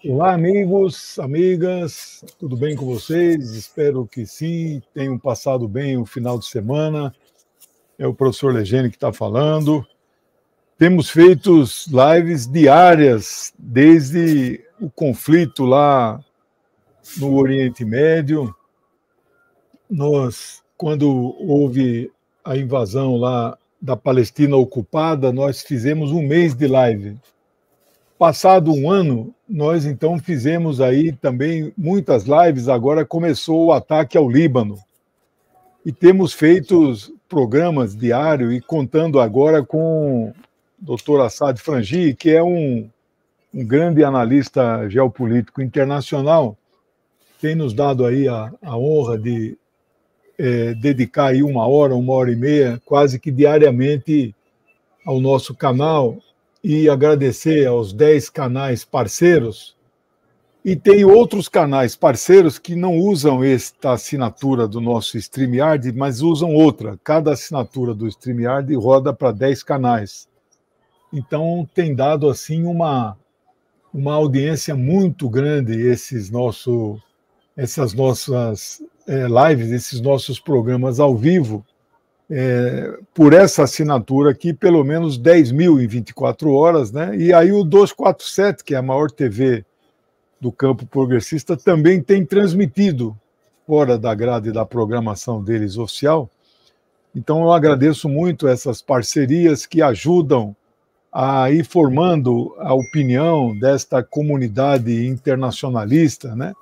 Olá, amigos, amigas, tudo bem com vocês? Espero que sim, tenham passado bem o final de semana. É o professor Legene que está falando. Temos feito lives diárias desde o conflito lá no Oriente Médio. Quando houve a invasão lá da Palestina ocupada, nós fizemos um mês de live. Passado um ano, nós então fizemos aí também muitas lives. Agora começou o ataque ao Líbano. E temos feito programas diários e contando agora com o Dr. Assad Frangi, que é um grande analista geopolítico internacional, tem nos dado aí a honra de dedicar aí uma hora e meia, quase que diariamente, ao nosso canal, e agradecer aos 10 canais parceiros. E tem outros canais parceiros que não usam esta assinatura do nosso StreamYard, mas usam outra. Cada assinatura do StreamYard roda para 10 canais. Então, tem dado assim uma audiência muito grande essas nossas lives, esses nossos programas ao vivo, por essa assinatura aqui, pelo menos 10 mil em 24 horas, né? E aí o 247, que é a maior TV do campo progressista, também tem transmitido fora da grade da programação deles oficial. Então eu agradeço muito essas parcerias que ajudam a ir formando a opinião desta comunidade internacionalista, né?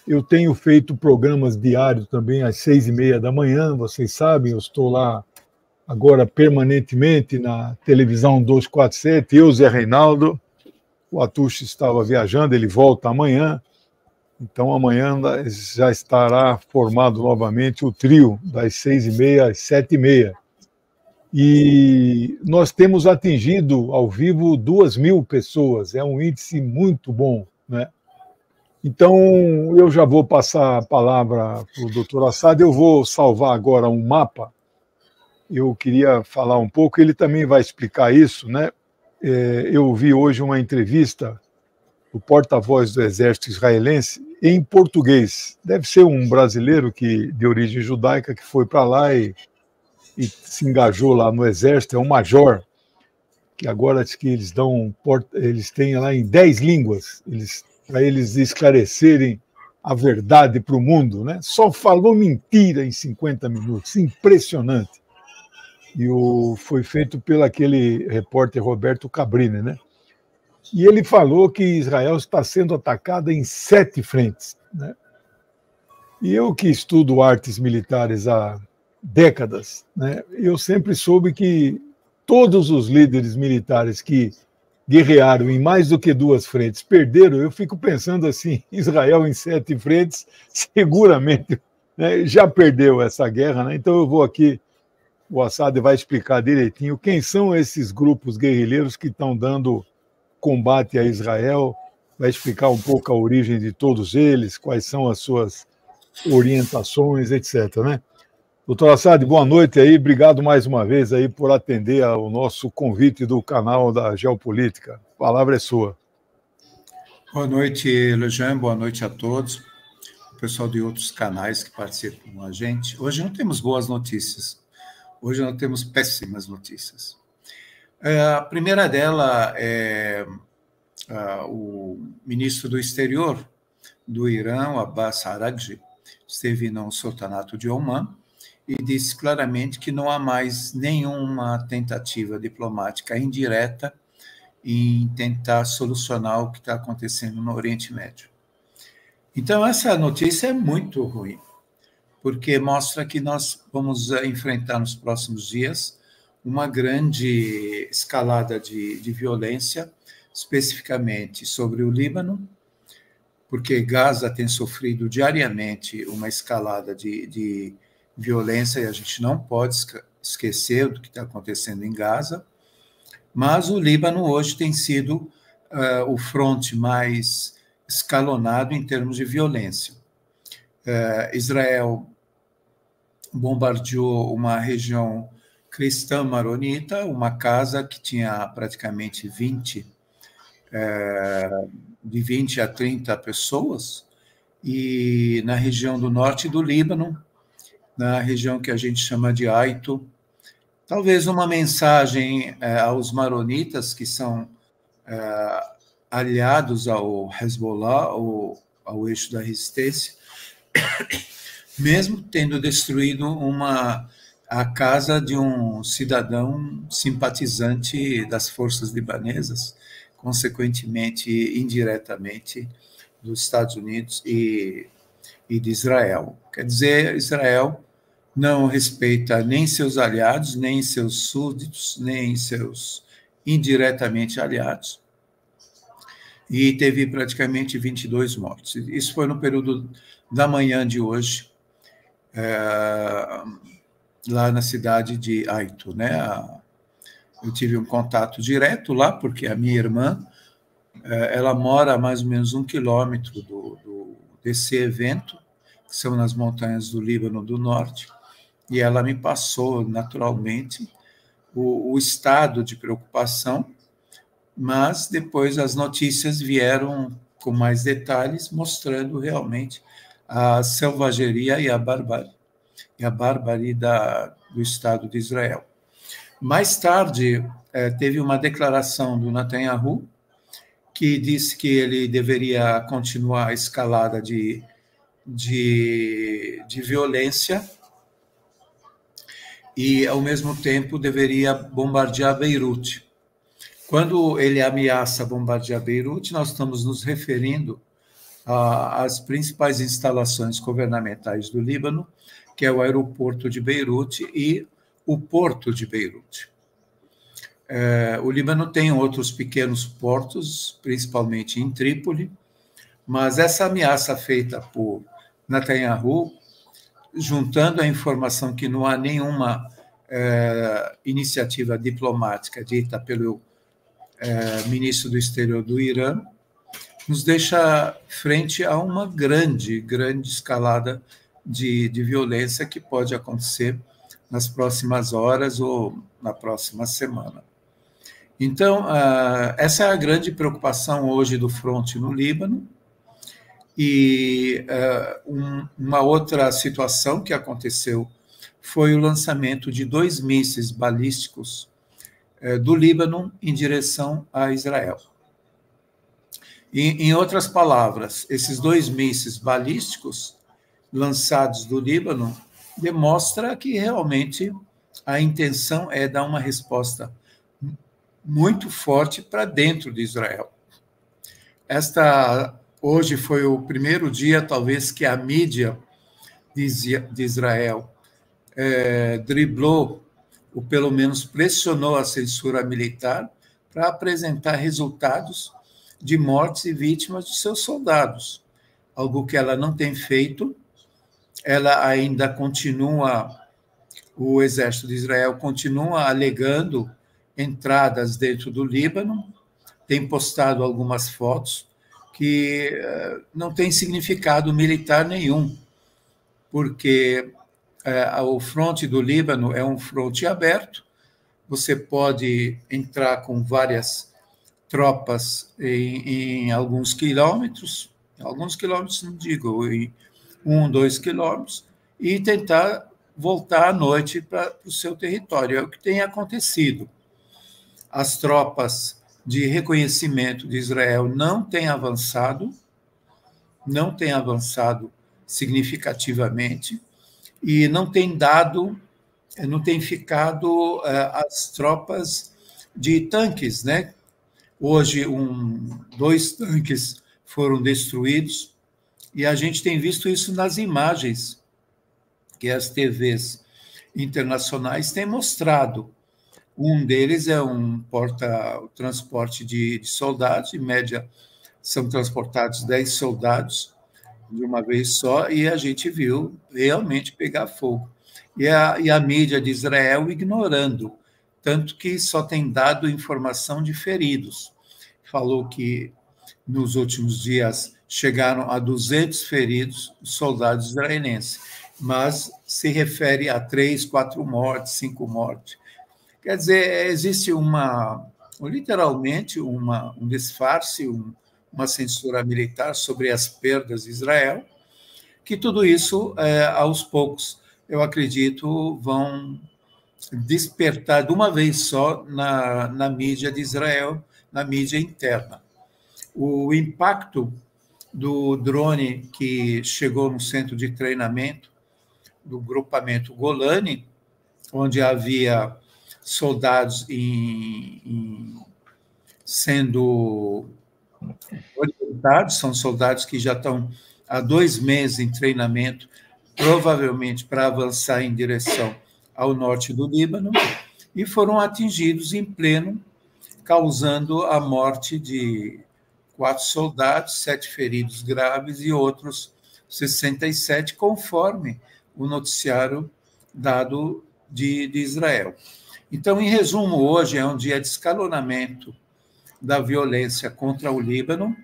Eu tenho feito programas diários também às 6h30 da manhã, vocês sabem, eu estou lá agora permanentemente na televisão 247, eu, Zé Reinaldo, o Atushi estava viajando, ele volta amanhã, então amanhã já estará formado novamente o trio das 6h30 às 7h30. E nós temos atingido ao vivo 2.000 pessoas, é um índice muito bom, né? Então, eu já vou passar a palavra para o doutor Assad, eu vou salvar agora um mapa, eu queria falar um pouco, ele também vai explicar isso, né? Eu vi hoje uma entrevista do porta-voz do exército israelense em português. Deve ser um brasileiro de origem judaica que foi para lá e se engajou lá no exército, é um major, que agora diz que eles têm lá em 10 línguas, para eles esclarecerem a verdade para o mundo, né? Só falou mentira em 50 minutos, impressionante. E foi feito pelo aquele repórter Roberto Cabrini, né? E ele falou que Israel está sendo atacada em 7 frentes, né? E eu que estudo artes militares há décadas, né? Eu sempre soube que todos os líderes militares que guerrearam em mais do que 2 frentes perderam. Eu fico pensando assim, Israel em 7 frentes, seguramente, né, já perdeu essa guerra, né? Então eu vou aqui, o Assad vai explicar direitinho quem são esses grupos guerrilheiros que estão dando combate a Israel, vai explicar um pouco a origem de todos eles, quais são as suas orientações, etc., né? Doutor Assad, boa noite aí, obrigado mais uma vez aí por atender ao nosso convite do canal da Geopolítica. A palavra é sua. Boa noite, Lejean, boa noite a todos, o pessoal de outros canais que participam com a gente. Hoje não temos boas notícias, hoje nós temos péssimas notícias. A primeira dela é o ministro do Exterior do Irã, Abbas Araghchi, esteve no Sultanato de Omã e disse claramente que não há mais nenhuma tentativa diplomática indireta em tentar solucionar o que está acontecendo no Oriente Médio. Então, essa notícia é muito ruim, porque mostra que nós vamos enfrentar nos próximos dias uma grande escalada de violência, especificamente sobre o Líbano, porque Gaza tem sofrido diariamente uma escalada de violência, e a gente não pode esquecer do que está acontecendo em Gaza, mas o Líbano hoje tem sido o fronte mais escalonado em termos de violência. Israel bombardeou uma região cristã maronita, uma casa que tinha praticamente 20 de 20 a 30 pessoas, e na região do norte do Líbano, na região que a gente chama de Aito. Talvez uma mensagem aos maronitas, que são aliados ao Hezbollah, ou ao eixo da resistência, mesmo tendo destruído a casa de um cidadão simpatizante das forças libanesas, consequentemente, indiretamente, dos Estados Unidos e de Israel. Quer dizer, Israel não respeita nem seus aliados, nem seus súditos, nem seus indiretamente aliados, e teve praticamente 22 mortos. Isso foi no período da manhã de hoje, lá na cidade de Aito, né? Eu tive um contato direto lá, porque a minha irmã, ela mora a mais ou menos 1 quilômetro desse evento, que são nas montanhas do Líbano do Norte, e ela me passou, naturalmente, o estado de preocupação, mas depois as notícias vieram com mais detalhes, mostrando realmente a selvageria e a barbárie do Estado de Israel. Mais tarde, teve uma declaração do Netanyahu, que disse que ele deveria continuar a escalada de violência e, ao mesmo tempo, deveria bombardear Beirute. Quando ele ameaça bombardear Beirute, nós estamos nos referindo às principais instalações governamentais do Líbano, que é o aeroporto de Beirute e o porto de Beirute. O Líbano tem outros pequenos portos, principalmente em Trípoli, mas essa ameaça feita por Netanyahu, juntando a informação que não há nenhuma iniciativa diplomática dita pelo ministro do exterior do Irã, nos deixa frente a uma grande escalada de violência que pode acontecer nas próximas horas ou na próxima semana. Então, essa é a grande preocupação hoje do fronte no Líbano. E uma outra situação que aconteceu foi o lançamento de 2 mísseis balísticos do Líbano em direção a Israel. Em outras palavras, esses 2 mísseis balísticos lançados do Líbano demonstra que realmente a intenção é dar uma resposta muito forte para dentro de Israel. Hoje foi o primeiro dia, talvez, que a mídia de Israel driblou, ou pelo menos pressionou a censura militar para apresentar resultados de mortes e vítimas de seus soldados, algo que ela não tem feito. Ela ainda continua, o exército de Israel continua alegando entradas dentro do Líbano, tem postado algumas fotos que não tem significado militar nenhum, porque o fronte do Líbano é um fronte aberto, você pode entrar com várias tropas em alguns quilômetros não digo, em 1, 2 quilômetros, e tentar voltar à noite para o seu território. É o que tem acontecido. As tropas de reconhecimento de Israel não têm avançado significativamente, e não tem ficado as tropas de tanques, né? Hoje, 2 tanques foram destruídos, e a gente tem visto isso nas imagens que as TVs internacionais têm mostrado. Um deles é um transporte de soldados, em média são transportados 10 soldados de uma vez só, e a gente viu realmente pegar fogo. E a mídia de Israel ignorando, tanto que só tem dado informação de feridos. Falou que nos últimos dias chegaram a 200 feridos soldados israelenses, mas se refere a 3, 4 mortes, 5 mortes. Quer dizer, existe uma literalmente um disfarce, uma censura militar sobre as perdas de Israel, que tudo isso, aos poucos, eu acredito, vão despertar de uma vez só na mídia de Israel, na mídia interna. O impacto do drone que chegou no centro de treinamento do grupamento Golani, onde havia soldados sendo orientados, são soldados que já estão há 2 meses em treinamento, provavelmente para avançar em direção ao norte do Líbano, e foram atingidos em pleno, causando a morte de 4 soldados, 7 feridos graves e outros 67, conforme o noticiário dado de Israel. Então, em resumo, hoje é um dia de escalonamento da violência contra o Líbano.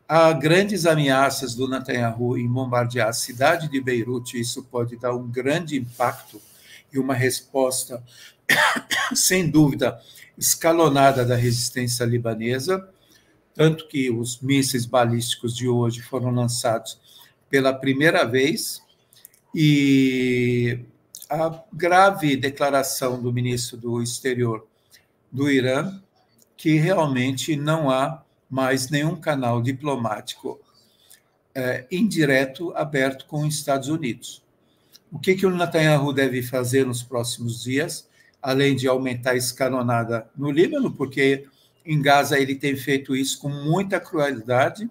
Há grandes ameaças do Netanyahu em bombardear a cidade de Beirute, isso pode dar um grande impacto e uma resposta, sem dúvida, escalonada da resistência libanesa, tanto que os mísseis balísticos de hoje foram lançados pela primeira vez, e a grave declaração do ministro do Exterior do Irã, que realmente não há mais nenhum canal diplomático indireto aberto com os Estados Unidos. O que o Netanyahu deve fazer nos próximos dias, além de aumentar a escalonada no Líbano, porque em Gaza ele tem feito isso com muita crueldade.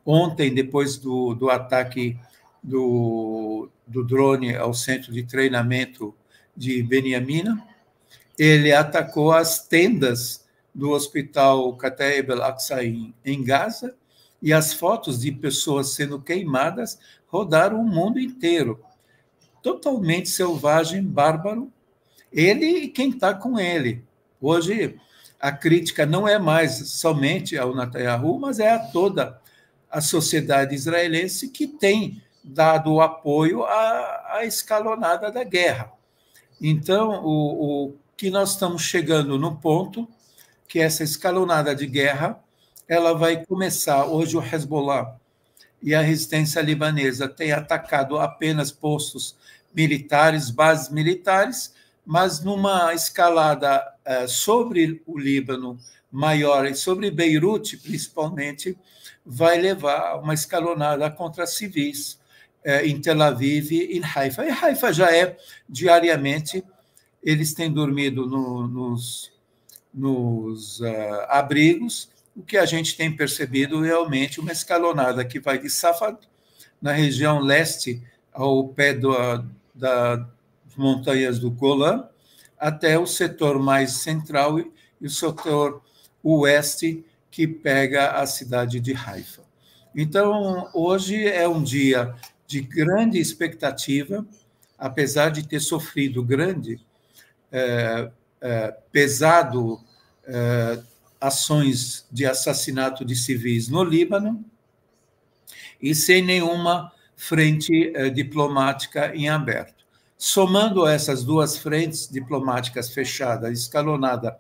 Ontem, depois do ataque do drone ao centro de treinamento de Benjamina, ele atacou as tendas do hospital Kataib al-Aqsa em Gaza, e as fotos de pessoas sendo queimadas rodaram o mundo inteiro. Totalmente selvagem, bárbaro, ele e quem está com ele. Hoje, a crítica não é mais somente ao Netanyahu, mas é a toda a sociedade israelense que tem dado o apoio à escalonada da guerra. Então, o que nós estamos chegando no ponto que essa escalonada de guerra ela vai começar. Hoje o Hezbollah e a resistência libanesa têm atacado apenas postos militares, bases militares, mas numa escalada sobre o Líbano maior e sobre Beirute, principalmente, vai levar a uma escalonada contra civis em Tel Aviv e em Haifa. E Haifa já é diariamente, eles têm dormido nos abrigos. O que a gente tem percebido realmente uma escalonada que vai de Safad, na região leste, ao pé das montanhas do Golã, até o setor mais central e o setor oeste, que pega a cidade de Haifa. Então, hoje é um dia de grande expectativa, apesar de ter sofrido pesado ações de assassinato de civis no Líbano, e sem nenhuma frente diplomática em aberto. Somando essas duas frentes diplomáticas fechadas, escalonada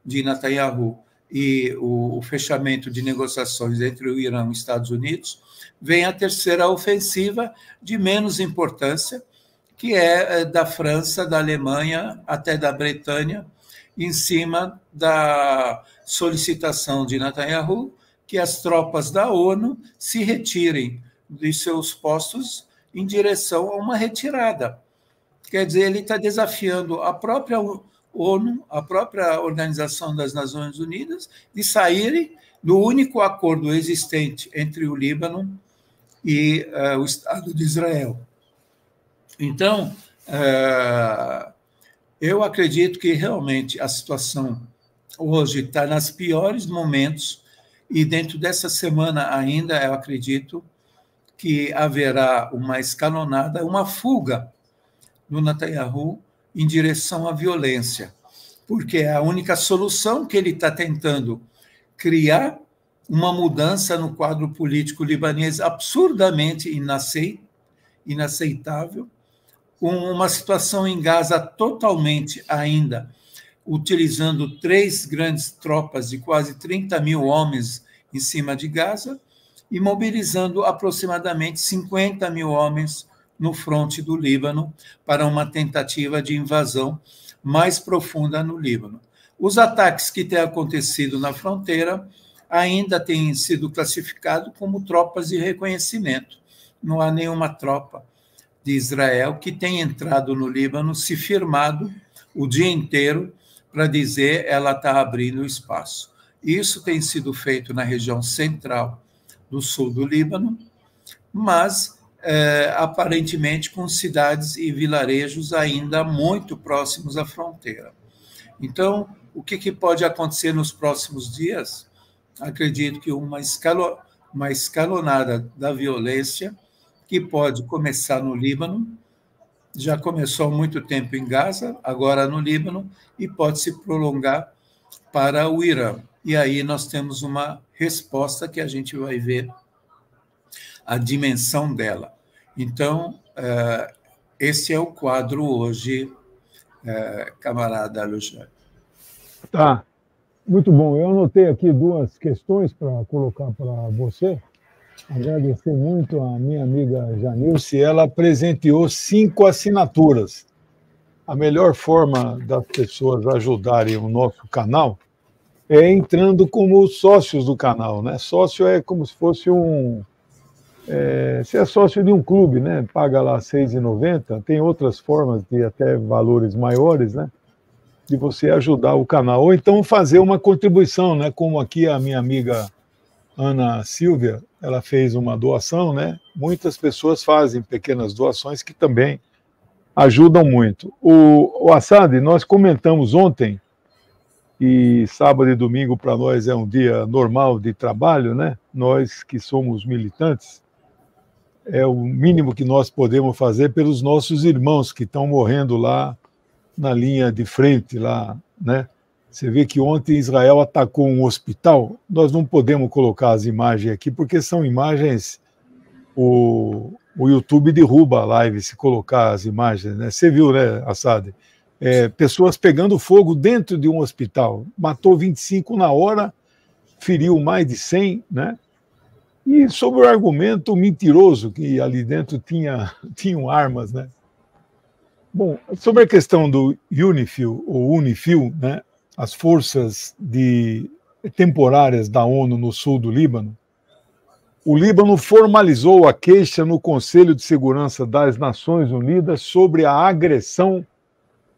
de Netanyahu e o fechamento de negociações entre o Irã e os Estados Unidos, vem a terceira ofensiva de menos importância, que é da França, da Alemanha até da Bretanha, em cima da solicitação de Netanyahu que as tropas da ONU se retirem de seus postos em direção a uma retirada. Quer dizer, ele está desafiando a própria ONU, a própria Organização das Nações Unidas, de saírem do único acordo existente entre o Líbano e o Estado de Israel. Então, eu acredito que realmente a situação hoje está nos piores momentos, e dentro dessa semana ainda eu acredito que haverá uma escalonada, uma fuga do Netanyahu em direção à violência, porque é a única solução que ele está tentando criar uma mudança no quadro político libanês absurdamente inaceitável, uma situação em Gaza totalmente ainda utilizando 3 grandes tropas de quase 30 mil homens em cima de Gaza e mobilizando aproximadamente 50 mil homens no fronte do Líbano para uma tentativa de invasão mais profunda no Líbano. Os ataques que têm acontecido na fronteira ainda têm sido classificados como tropas de reconhecimento. Não há nenhuma tropa de Israel que tenha entrado no Líbano, se firmado o dia inteiro para dizer ela está abrindo espaço. Isso tem sido feito na região central do sul do Líbano, mas aparentemente com cidades e vilarejos ainda muito próximos à fronteira. Então, o que pode acontecer nos próximos dias? Acredito que uma escalonada da violência que pode começar no Líbano, já começou há muito tempo em Gaza, agora no Líbano, e pode se prolongar para o Irã. E aí nós temos uma resposta que a gente vai ver a dimensão dela. Então, esse é o quadro hoje, camarada Alexandre. Tá, muito bom. Eu anotei aqui 2 questões para colocar para você. Agradecer muito a minha amiga Janilce, ela presenteou 5 assinaturas. A melhor forma das pessoas ajudarem o nosso canal é entrando como sócios do canal, né? Sócio é como se fosse você é sócio de um clube, né? Paga lá R$ 6,90. Tem outras formas de até valores maiores, né? De você ajudar o canal. Ou então fazer uma contribuição, né? Como aqui a minha amiga Ana Silvia, ela fez uma doação, né? Muitas pessoas fazem pequenas doações que também ajudam muito. O Assad, nós comentamos ontem, e sábado e domingo para nós é um dia normal de trabalho, né? Nós que somos militantes, é o mínimo que nós podemos fazer pelos nossos irmãos que estão morrendo lá na linha de frente, lá, né? Você vê que ontem Israel atacou um hospital. Nós não podemos colocar as imagens aqui, porque são imagens... O YouTube derruba a live se colocar as imagens, né? Você viu, né, Assad? Pessoas pegando fogo dentro de um hospital. Matou 25 na hora, feriu mais de 100, né? E sobre o argumento mentiroso que ali dentro tinham armas, né? Bom, sobre a questão do UNIFIL, ou UNIFIL, né? As forças temporárias da ONU no sul do Líbano, o Líbano formalizou a queixa no Conselho de Segurança das Nações Unidas sobre a agressão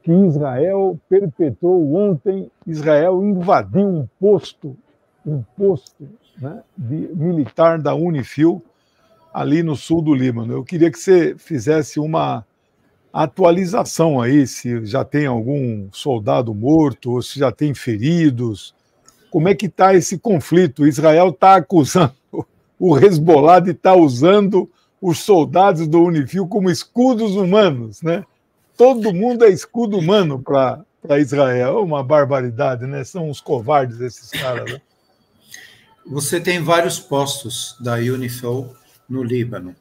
que Israel perpetrou ontem. Israel invadiu um posto, né, militar da UNIFIL ali no sul do Líbano. Eu queria que você fizesse uma atualização aí, se já tem algum soldado morto, ou se já tem feridos. Como é que está esse conflito? Israel está acusando o Hezbollah de estar usando os soldados do UNIFIL como escudos humanos, né? Todo mundo é escudo humano para Israel. É uma barbaridade, né? São uns covardes esses caras, né? Você tem vários postos da UNIFIL no Líbano.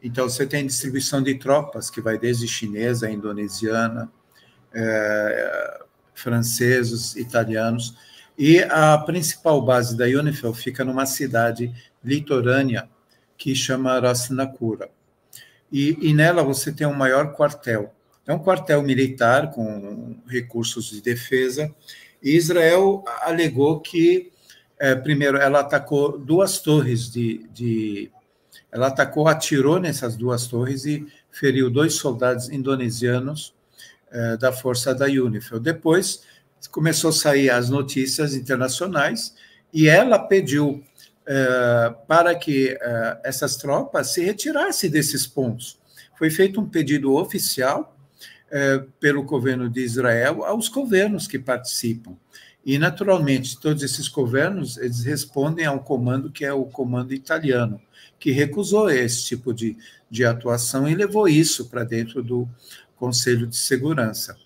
Então, você tem distribuição de tropas, que vai desde chinesa, indonesiana, franceses, italianos, e a principal base da UNIFIL fica numa cidade litorânea que chama Ras Nakura. E nela você tem um maior quartel. É um quartel militar com recursos de defesa, e Israel alegou que, primeiro, ela atacou 2 torres ela atirou nessas 2 torres e feriu 2 soldados indonesianos da força da UNIFIL. Depois começou a sair as notícias internacionais e ela pediu para que essas tropas se retirassem desses pontos. Foi feito um pedido oficial pelo governo de Israel aos governos que participam. E, naturalmente, todos esses governos eles respondem a um comando que é o comando italiano, que recusou esse tipo de atuação e levou isso para dentro do Conselho de Segurança.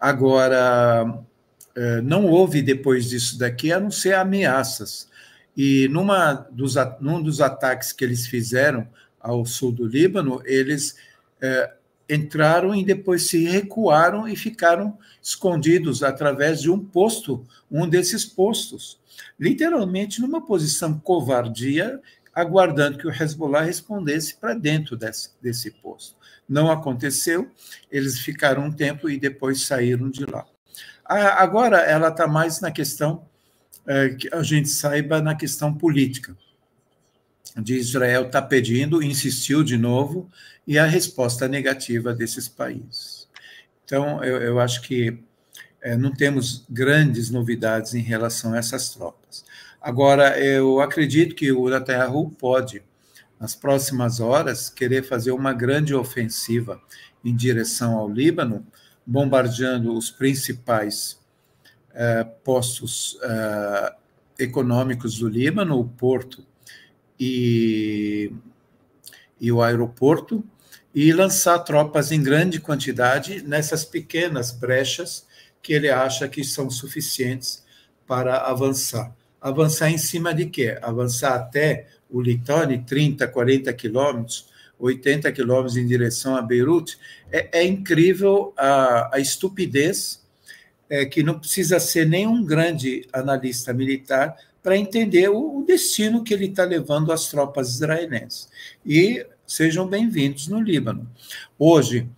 Agora, não houve depois disso daqui, a não ser ameaças. E num dos ataques que eles fizeram ao sul do Líbano, eles entraram e depois se recuaram e ficaram escondidos através de um posto, um desses postos, literalmente numa posição covardia, aguardando que o Hezbollah respondesse para dentro desse posto. Não aconteceu, eles ficaram um tempo e depois saíram de lá. Agora, ela está mais na questão, que a gente saiba, na questão política. De Israel está pedindo, insistiu de novo, e a resposta negativa desses países. Então, eu acho que não temos grandes novidades em relação a essas tropas. Agora, eu acredito que o Netanyahu pode, nas próximas horas, querer fazer uma grande ofensiva em direção ao Líbano, bombardeando os principais postos econômicos do Líbano, o porto e o aeroporto, e lançar tropas em grande quantidade nessas pequenas brechas que ele acha que são suficientes para avançar. Avançar em cima de quê? Avançar até o Litani, 30, 40 quilômetros, 80 quilômetros em direção a Beirute. É incrível a estupidez, que não precisa ser nenhum grande analista militar para entender o destino que ele está levando as tropas israelenses. E sejam bem-vindos no Líbano. Hoje,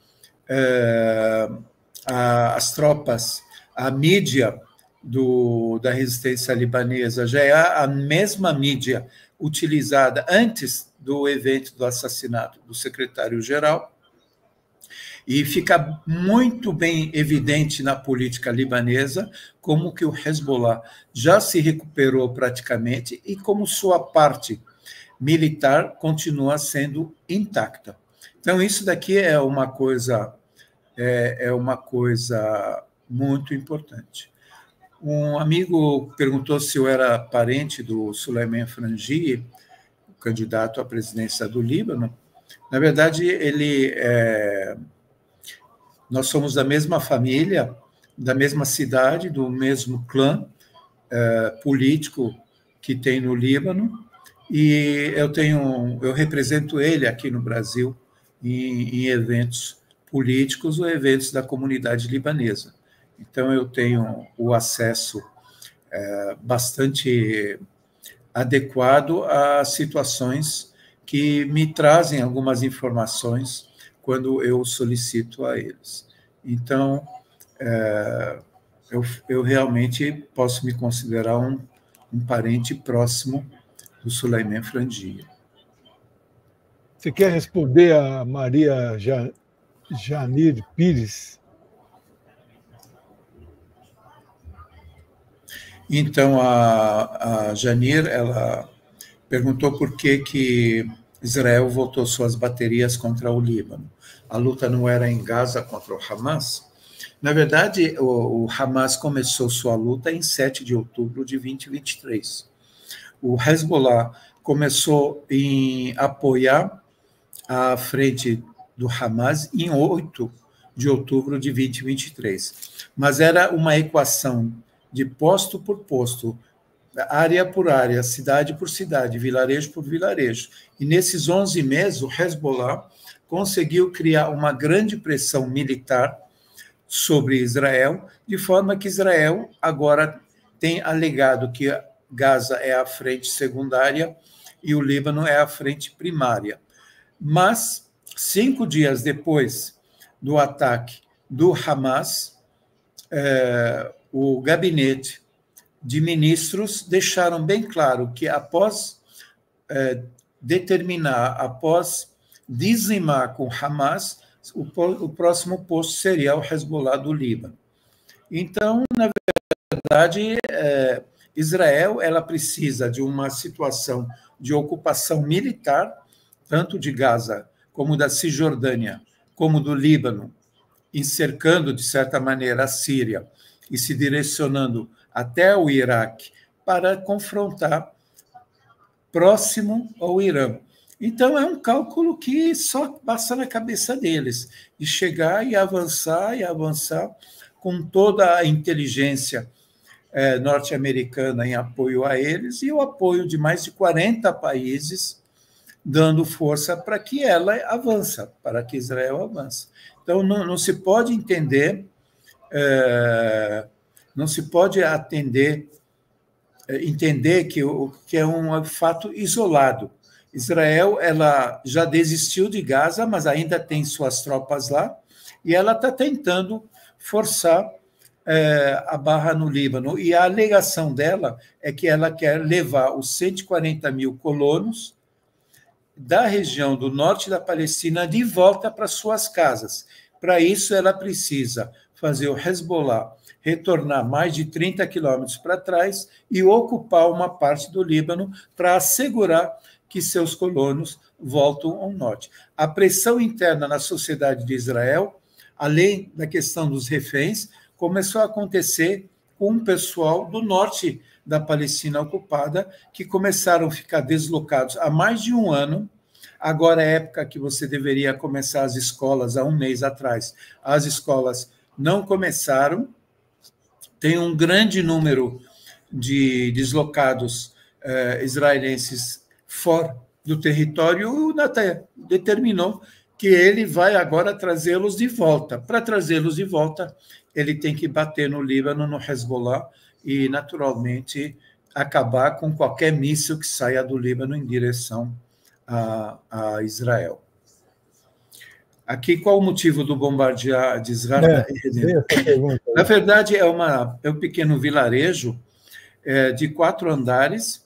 as tropas, a mídia da resistência libanesa já é a mesma mídia utilizada antes do evento do assassinato do secretário-geral, e fica muito bem evidente na política libanesa como que o Hezbollah já se recuperou praticamente e como sua parte militar continua sendo intacta. Então, isso daqui é uma coisa muito importante. Um amigo perguntou se eu era parente do Souleymane Frangi, o candidato à presidência do Líbano. Na verdade, nós somos da mesma família, da mesma cidade, do mesmo clã político que tem no Líbano, e eu represento ele aqui no Brasil em eventos políticos ou eventos da comunidade libanesa. Então, eu tenho o acesso bastante adequado a situações que me trazem algumas informações quando eu solicito a eles. Então, eu realmente posso me considerar um parente próximo do Souleymane Frangi. Você quer responder a Maria Janir Pires? Então, a Janir, ela perguntou por que Israel voltou suas baterias contra o Líbano. A luta não era em Gaza contra o Hamas? Na verdade, o Hamas começou sua luta em 7 de outubro de 2023. O Hezbollah começou em apoiar a frente do Hamas em 8 de outubro de 2023. Mas era uma equação de posto por posto, área por área, cidade por cidade, vilarejo por vilarejo. E nesses 11 meses, o Hezbollah conseguiu criar uma grande pressão militar sobre Israel, de forma que Israel agora tem alegado que Gaza é a frente secundária e o Líbano é a frente primária. Mas, 5 dias depois do ataque do Hamas, o gabinete de ministros deixaram bem claro que após após dizimar com Hamas, o próximo posto seria o Hezbollah do Líbano. Então, na verdade, Israel ela precisa de uma situação de ocupação militar, tanto de Gaza como da Cisjordânia, como do Líbano, encercando, de certa maneira, a Síria e se direcionando até o Iraque para confrontar próximo ao Irã. Então, é um cálculo que só passa na cabeça deles, de chegar e avançar com toda a inteligência norte-americana em apoio a eles e o apoio de mais de 40 países dando força para que ela avança, para que Israel avance. Então, não se pode entender, não se pode entender que é um fato isolado. Israel ela já desistiu de Gaza, mas ainda tem suas tropas lá, e ela está tentando forçar a barra no Líbano. E a alegação dela é que ela quer levar os 140 mil colonos da região do norte da Palestina de volta para suas casas. Para isso, ela precisa fazer o Hezbollah retornar mais de 30 quilômetros para trás e ocupar uma parte do Líbano para assegurar que seus colonos voltam ao norte. A pressão interna na sociedade de Israel, além da questão dos reféns, começou a acontecer com o pessoal do norte da Palestina ocupada, que começaram a ficar deslocados há mais de um ano. Agora é a época que você deveria começar as escolas, há um mês atrás. As escolas não começaram, tem um grande número de deslocados israelenses fora do território, o Netanyahu determinou que ele vai agora trazê-los de volta. Para trazê-los de volta, ele tem que bater no Líbano, no Hezbollah, e, naturalmente, acabar com qualquer míssil que saia do Líbano em direção a Israel. Aqui, qual o motivo do bombardear de Israel? Na verdade, é um pequeno vilarejo de 4 andares.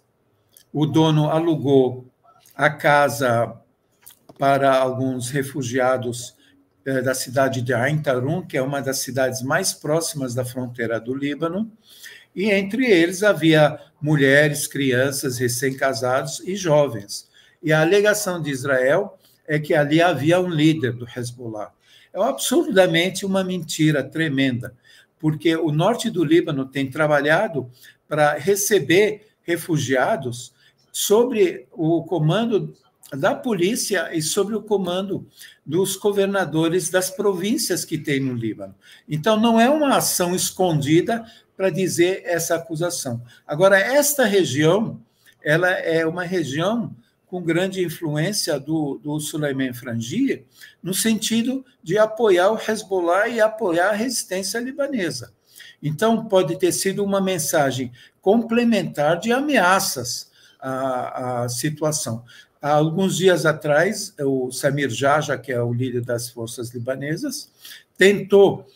O dono alugou a casa para alguns refugiados da cidade de Ain Tarum, que é uma das cidades mais próximas da fronteira do Líbano, e entre eles havia mulheres, crianças, recém-casados e jovens. E a alegação de Israel é que ali havia um líder do Hezbollah. É absurdamente uma mentira tremenda, porque o norte do Líbano tem trabalhado para receber refugiados sobre o comando da polícia e sobre o comando dos governadores das províncias que tem no Líbano. Então, não é uma ação escondida para dizer essa acusação. Agora, esta região, ela é uma região com grande influência do Suleiman Frangieh, no sentido de apoiar o Hezbollah e apoiar a resistência libanesa. Então, pode ter sido uma mensagem complementar de ameaças à situação. Há alguns dias atrás, o Samir Jaja, que é o líder das forças libanesas, tentou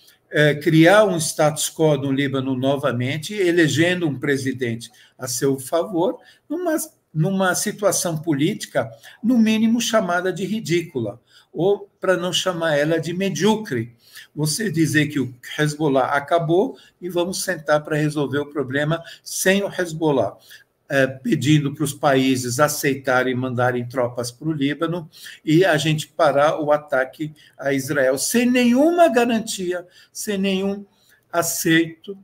criar um status quo no Líbano novamente, elegendo um presidente a seu favor, numa situação política, no mínimo chamada de ridícula, ou para não chamar ela de medíocre. Você dizer que o Hezbollah acabou e vamos sentar para resolver o problema sem o Hezbollah, pedindo para os países aceitarem e mandarem tropas para o Líbano e a gente parar o ataque a Israel, sem nenhuma garantia, sem nenhum aceito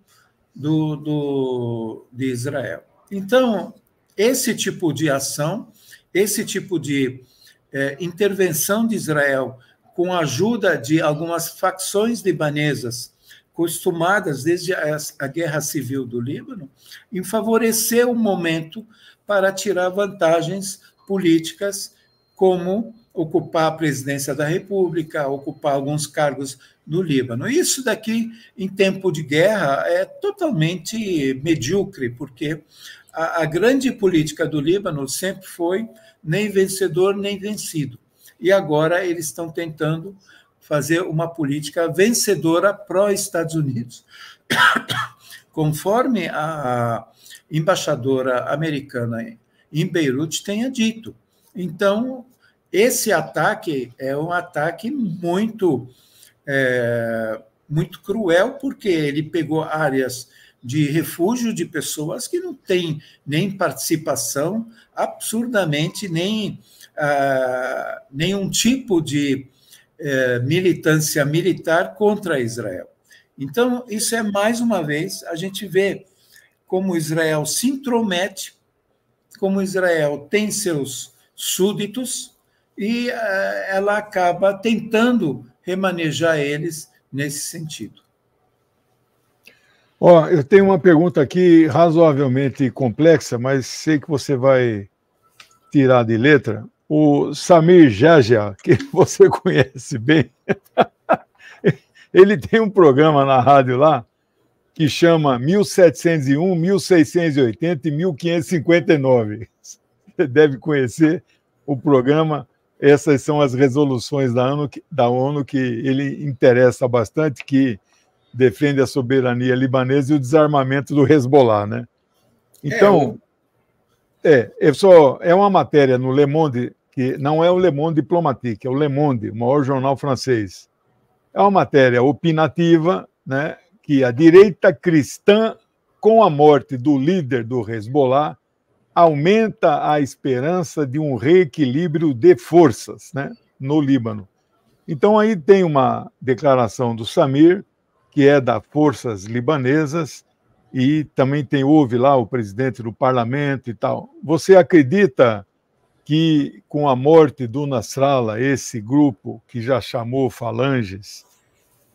de Israel. Então, esse tipo de ação, esse tipo de intervenção de Israel com a ajuda de algumas facções libanesas acostumadas desde a guerra civil do Líbano, em favorecer o momento para tirar vantagens políticas, como ocupar a presidência da República, ocupar alguns cargos no Líbano. Isso daqui, em tempo de guerra, é totalmente medíocre, porque a grande política do Líbano sempre foi nem vencedor nem vencido. E agora eles estão tentando fazer uma política vencedora pró-Estados Unidos, conforme a embaixadora americana em Beirute tenha dito. Então, esse ataque é um ataque muito cruel, porque ele pegou áreas de refúgio de pessoas que não têm nem participação, absurdamente, nenhum tipo de militância militar contra Israel. Então, isso é, mais uma vez, a gente vê como Israel se intromete, como Israel tem seus súditos, e ela acaba tentando remanejar eles nesse sentido. Eu tenho uma pergunta aqui razoavelmente complexa, mas sei que você vai tirar de letra. O Samir Geagea, que você conhece bem, ele tem um programa na rádio lá que chama 1701, 1680 e 1559. Você deve conhecer o programa. Essas são as resoluções da ONU que ele interessa bastante, que defende a soberania libanesa e o desarmamento do Hezbollah, né? Então, é uma matéria no Le Monde, que não é o Le Monde Diplomatique, é o Le Monde, o maior jornal francês. É uma matéria opinativa, né, que a direita cristã, com a morte do líder do Hezbollah, aumenta a esperança de um reequilíbrio de forças, né, no Líbano. Então, aí tem uma declaração do Samir, que é das forças libanesas, e também houve lá o presidente do parlamento e tal. Você acredita que, com a morte do Nasrallah, esse grupo que já chamou falanges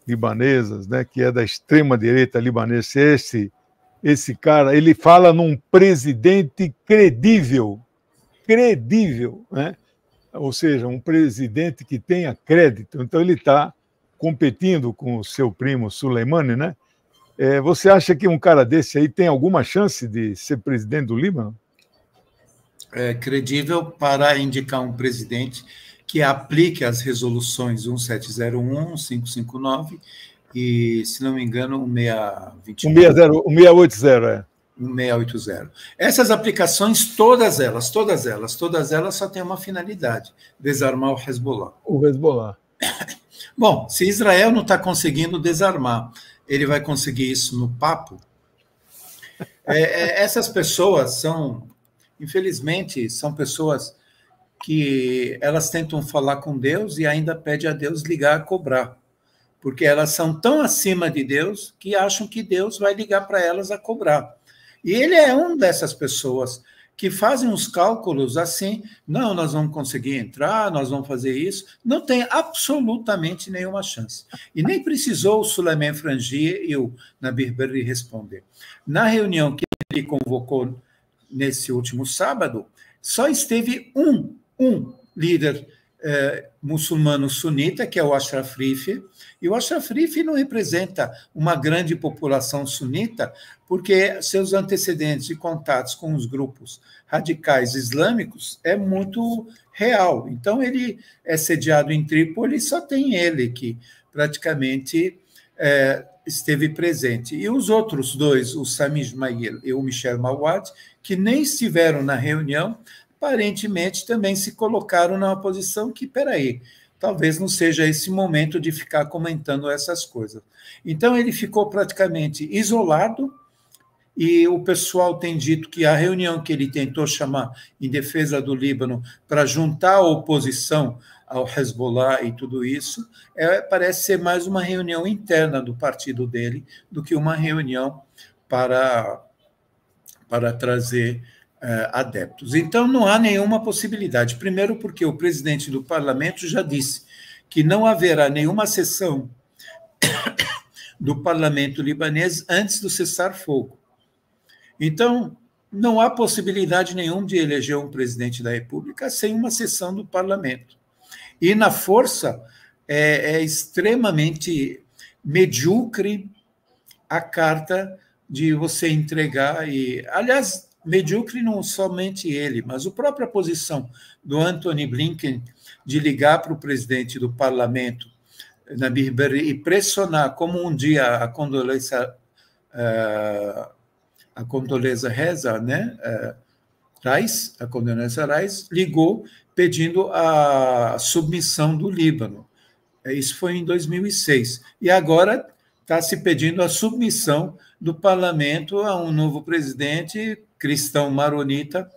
libanesas, né, que é da extrema-direita libanesa, esse cara, ele fala num presidente credível, né? Ou seja, um presidente que tenha crédito. Então, ele está competindo com o seu primo Soleimani, né? Você acha que um cara desse aí tem alguma chance de ser presidente do Líbano? É credível para indicar um presidente que aplique as resoluções 1701, 559 e, se não me engano, 1621. 1680, 1680. Essas aplicações, todas elas só têm uma finalidade: desarmar o Hezbollah. O Hezbollah. Bom, se Israel não está conseguindo desarmar, ele vai conseguir isso no papo? Essas pessoas são, infelizmente, são pessoas que elas tentam falar com Deus e ainda pede a Deus ligar a cobrar, porque elas são tão acima de Deus que acham que Deus vai ligar para elas a cobrar. E ele é uma dessas pessoas que fazem os cálculos assim: não, nós vamos conseguir entrar, nós vamos fazer isso. Não tem absolutamente nenhuma chance. E nem precisou o Suleiman Frangieh e o Nabih Berri responder. Na reunião que ele convocou nesse último sábado, só esteve um líder muçulmano sunita, que é o Ashraf Riffi, e o Ashraf Riffi não representa uma grande população sunita, porque seus antecedentes e contatos com os grupos radicais islâmicos é muito real. Então, ele é sediado em Trípoli, só tem ele que praticamente esteve presente. E os outros dois, o Sami Ismail e o Michel Mawad, que nem estiveram na reunião, aparentemente também se colocaram numa posição que, peraí, talvez não seja esse momento de ficar comentando essas coisas. Então, ele ficou praticamente isolado, e o pessoal tem dito que a reunião que ele tentou chamar em defesa do Líbano para juntar a oposição ao Hezbollah e tudo isso, parece ser mais uma reunião interna do partido dele do que uma reunião para trazer adeptos. Então, não há nenhuma possibilidade. Primeiro, porque o presidente do parlamento já disse que não haverá nenhuma sessão do parlamento libanês antes do cessar-fogo. Então, não há possibilidade nenhuma de eleger um presidente da República sem uma sessão do parlamento. E, na força, é extremamente medíocre a carta de você entregar. Aliás, medíocre não somente ele, mas a própria posição do Antony Blinken de ligar para o presidente do parlamento, Nabih Berri, e pressionar, como um dia a Condoleezza Reza, né? A Condoleezza Rice ligou pedindo a submissão do Líbano. Isso foi em 2006. E agora está se pedindo a submissão do parlamento a um novo presidente cristão maronita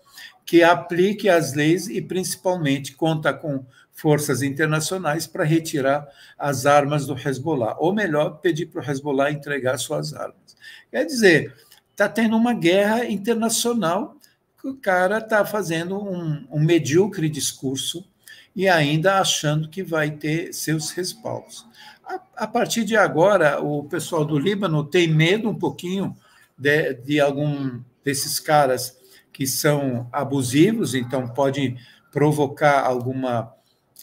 que aplique as leis e, principalmente, conta com forças internacionais para retirar as armas do Hezbollah. Ou melhor, pedir para o Hezbollah entregar suas armas. Quer dizer, está tendo uma guerra internacional que o cara está fazendo um medíocre discurso e ainda achando que vai ter seus respaldos. A partir de agora, o pessoal do Líbano tem medo um pouquinho de algum desses caras que são abusivos, então pode provocar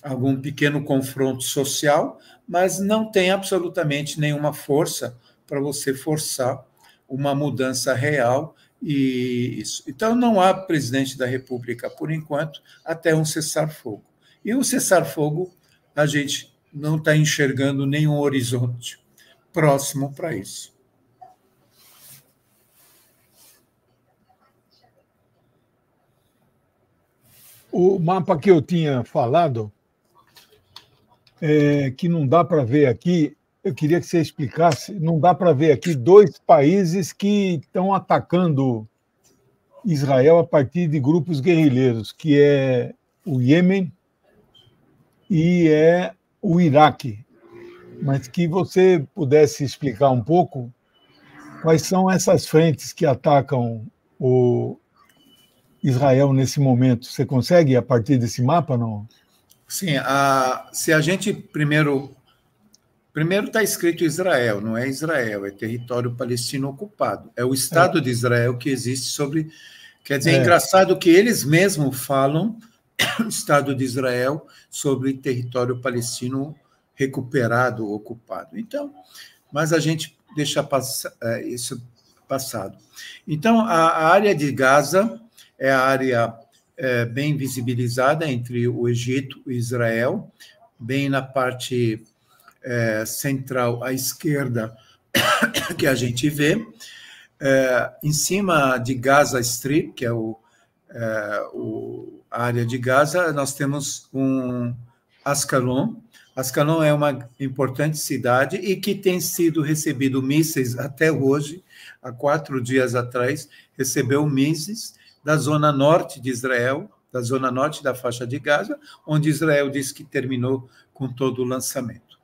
algum pequeno confronto social, mas não tem absolutamente nenhuma força para você forçar uma mudança real. E isso. Então, não há presidente da República, por enquanto, até um cessar-fogo. E o cessar-fogo, a gente não está enxergando nenhum horizonte próximo para isso. O mapa que eu tinha falado, que não dá para ver aqui, eu queria que você explicasse, não dá para ver aqui dois países que estão atacando Israel a partir de grupos guerrilheiros, que é o Iêmen e é o Iraque. Mas que você pudesse explicar um pouco quais são essas frentes que atacam o Israel nesse momento. Você consegue, a partir desse mapa, não? Sim, se a gente primeiro está escrito Israel, não é Israel, é território palestino ocupado. É o Estado de Israel que existe sobre... Quer dizer, é engraçado que eles mesmos falam Estado de Israel sobre território palestino recuperado, ocupado. Então, mas a gente deixa isso passado. Então, a área de Gaza é a área bem visibilizada entre o Egito e Israel, bem na parte central à esquerda que a gente vê. Em cima de Gaza Strip, que é a área de Gaza, nós temos Ascalon. Ascalon é uma importante cidade e que tem sido recebido mísseis até hoje. Há 4 dias atrás, recebeu mísseis da zona norte de Israel, da zona norte da faixa de Gaza, onde Israel disse que terminou com todo o lançamento.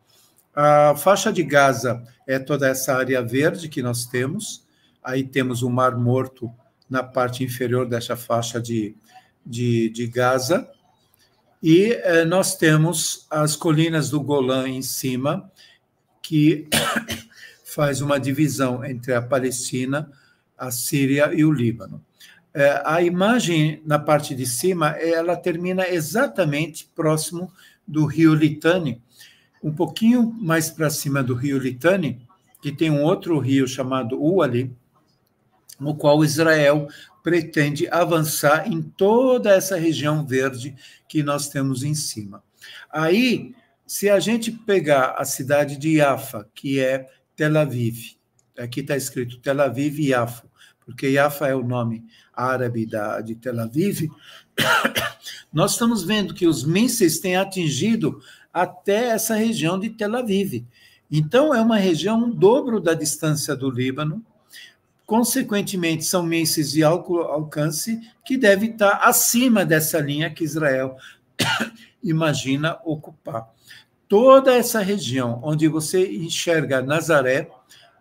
A faixa de Gaza é toda essa área verde que nós temos. Aí temos o Mar Morto na parte inferior dessa faixa de Gaza. E nós temos as colinas do Golã em cima, que faz uma divisão entre a Palestina, a Síria e o Líbano. A imagem na parte de cima, ela termina exatamente próximo do rio Litani, um pouquinho mais para cima do rio Litani, que tem um outro rio chamado Uali, no qual Israel pretende avançar em toda essa região verde que nós temos em cima. Aí, se a gente pegar a cidade de Yafa, que é Tel Aviv, aqui está escrito Tel Aviv e Yafa, porque Yafa é o nome árabe de Tel Aviv, nós estamos vendo que os mísseis têm atingido até essa região de Tel Aviv. Então, é uma região um dobro da distância do Líbano. Consequentemente, são mísseis de alcance que deve estar acima dessa linha que Israel imagina ocupar. Toda essa região onde você enxerga Nazaré,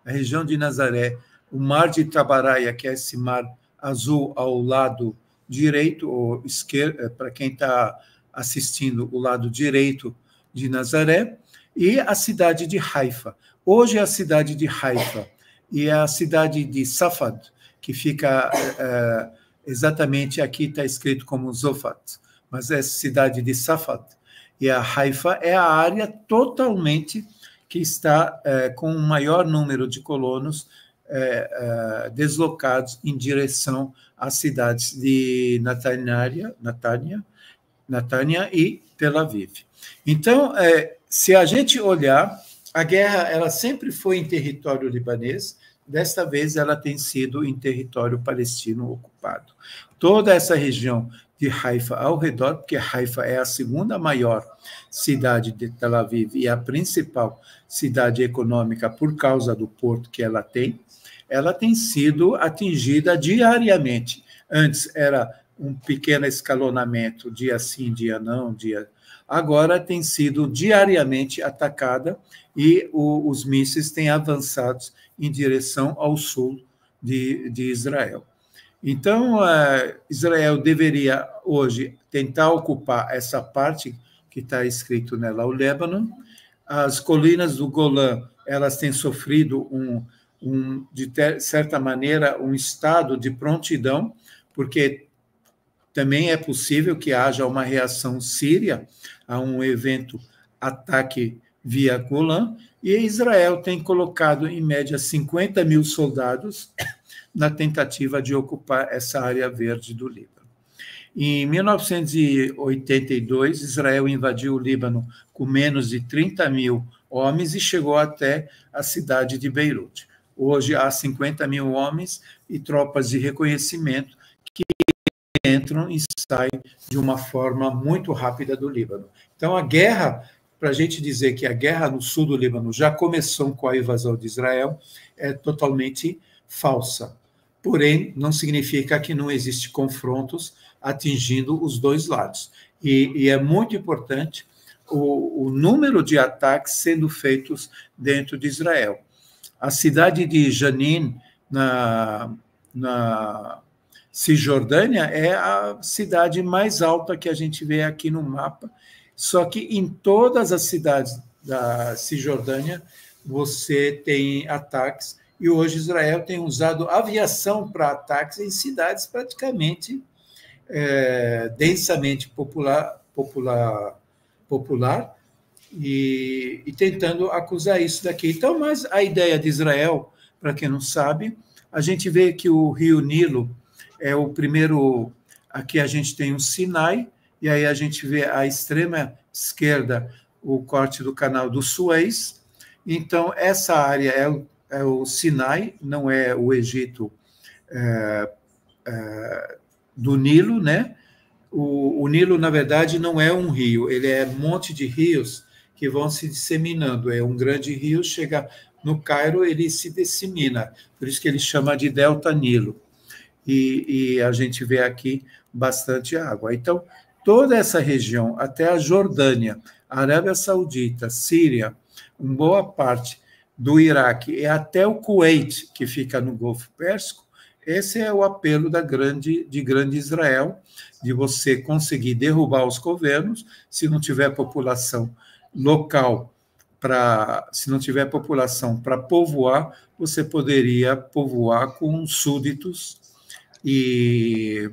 a região de Nazaré, o mar de Tabaraia, que é esse mar azul ao lado direito, ou esquerdo, para quem está assistindo, o lado direito de Nazaré, e a cidade de Haifa. Hoje é a cidade de Haifa e a cidade de Safad, que fica exatamente aqui, está escrito como Zofat, mas é a cidade de Safad. E a Haifa é a área totalmente que está com o maior número de colonos deslocados em direção às cidades de Natânia e Tel Aviv. Então, se a gente olhar, a guerra ela sempre foi em território libanês, desta vez ela tem sido em território palestino ocupado. Toda essa região de Haifa ao redor, porque Haifa é a segunda maior cidade de Tel Aviv e a principal cidade econômica por causa do porto que ela tem sido atingida diariamente. Antes era um pequeno escalonamento, dia sim, dia não, agora tem sido diariamente atacada e os mísseis têm avançado em direção ao sul de Israel. Então, Israel deveria hoje tentar ocupar essa parte que está escrito nela, o Líbano. As colinas do Golã, elas têm sofrido de certa maneira, um estado de prontidão, porque Também é possível que haja uma reação síria a um evento ataque via Golã, e Israel tem colocado, em média, 50 mil soldados na tentativa de ocupar essa área verde do Líbano. Em 1982, Israel invadiu o Líbano com menos de 30 mil homens e chegou até a cidade de Beirute. Hoje há 50 mil homens e tropas de reconhecimento que entram e saem de uma forma muito rápida do Líbano. Então, a guerra, para a gente dizer que a guerra no sul do Líbano já começou com a invasão de Israel, é totalmente falsa. Porém, não significa que não existe confrontos atingindo os dois lados. E é muito importante o número de ataques sendo feitos dentro de Israel. A cidade de Jenin, na Cisjordânia, é a cidade mais alta que a gente vê aqui no mapa, só que em todas as cidades da Cisjordânia você tem ataques, e hoje Israel tem usado aviação para ataques em cidades praticamente densamente popular e tentando acusar isso daqui. Então, mas a ideia de Israel, para quem não sabe, a gente vê que o rio Nilo é o primeiro, aqui a gente tem o Sinai, e aí a gente vê à extrema esquerda o corte do canal do Suez. Então, essa área é o Sinai, não é o Egito do Nilo, né? O Nilo, na verdade, não é um rio, ele é um monte de rios que vão se disseminando. É um grande rio, chega no Cairo, ele se dissemina, por isso que ele chama de Delta Nilo. E a gente vê aqui bastante água. Então, toda essa região, até a Jordânia, a Arábia Saudita, Síria, uma boa parte do Iraque e até o Kuwait, que fica no Golfo Pérsico, esse é o apelo de grande Israel, de você conseguir derrubar os governos, se não tiver população local se não tiver população para povoar, você poderia povoar com súditos e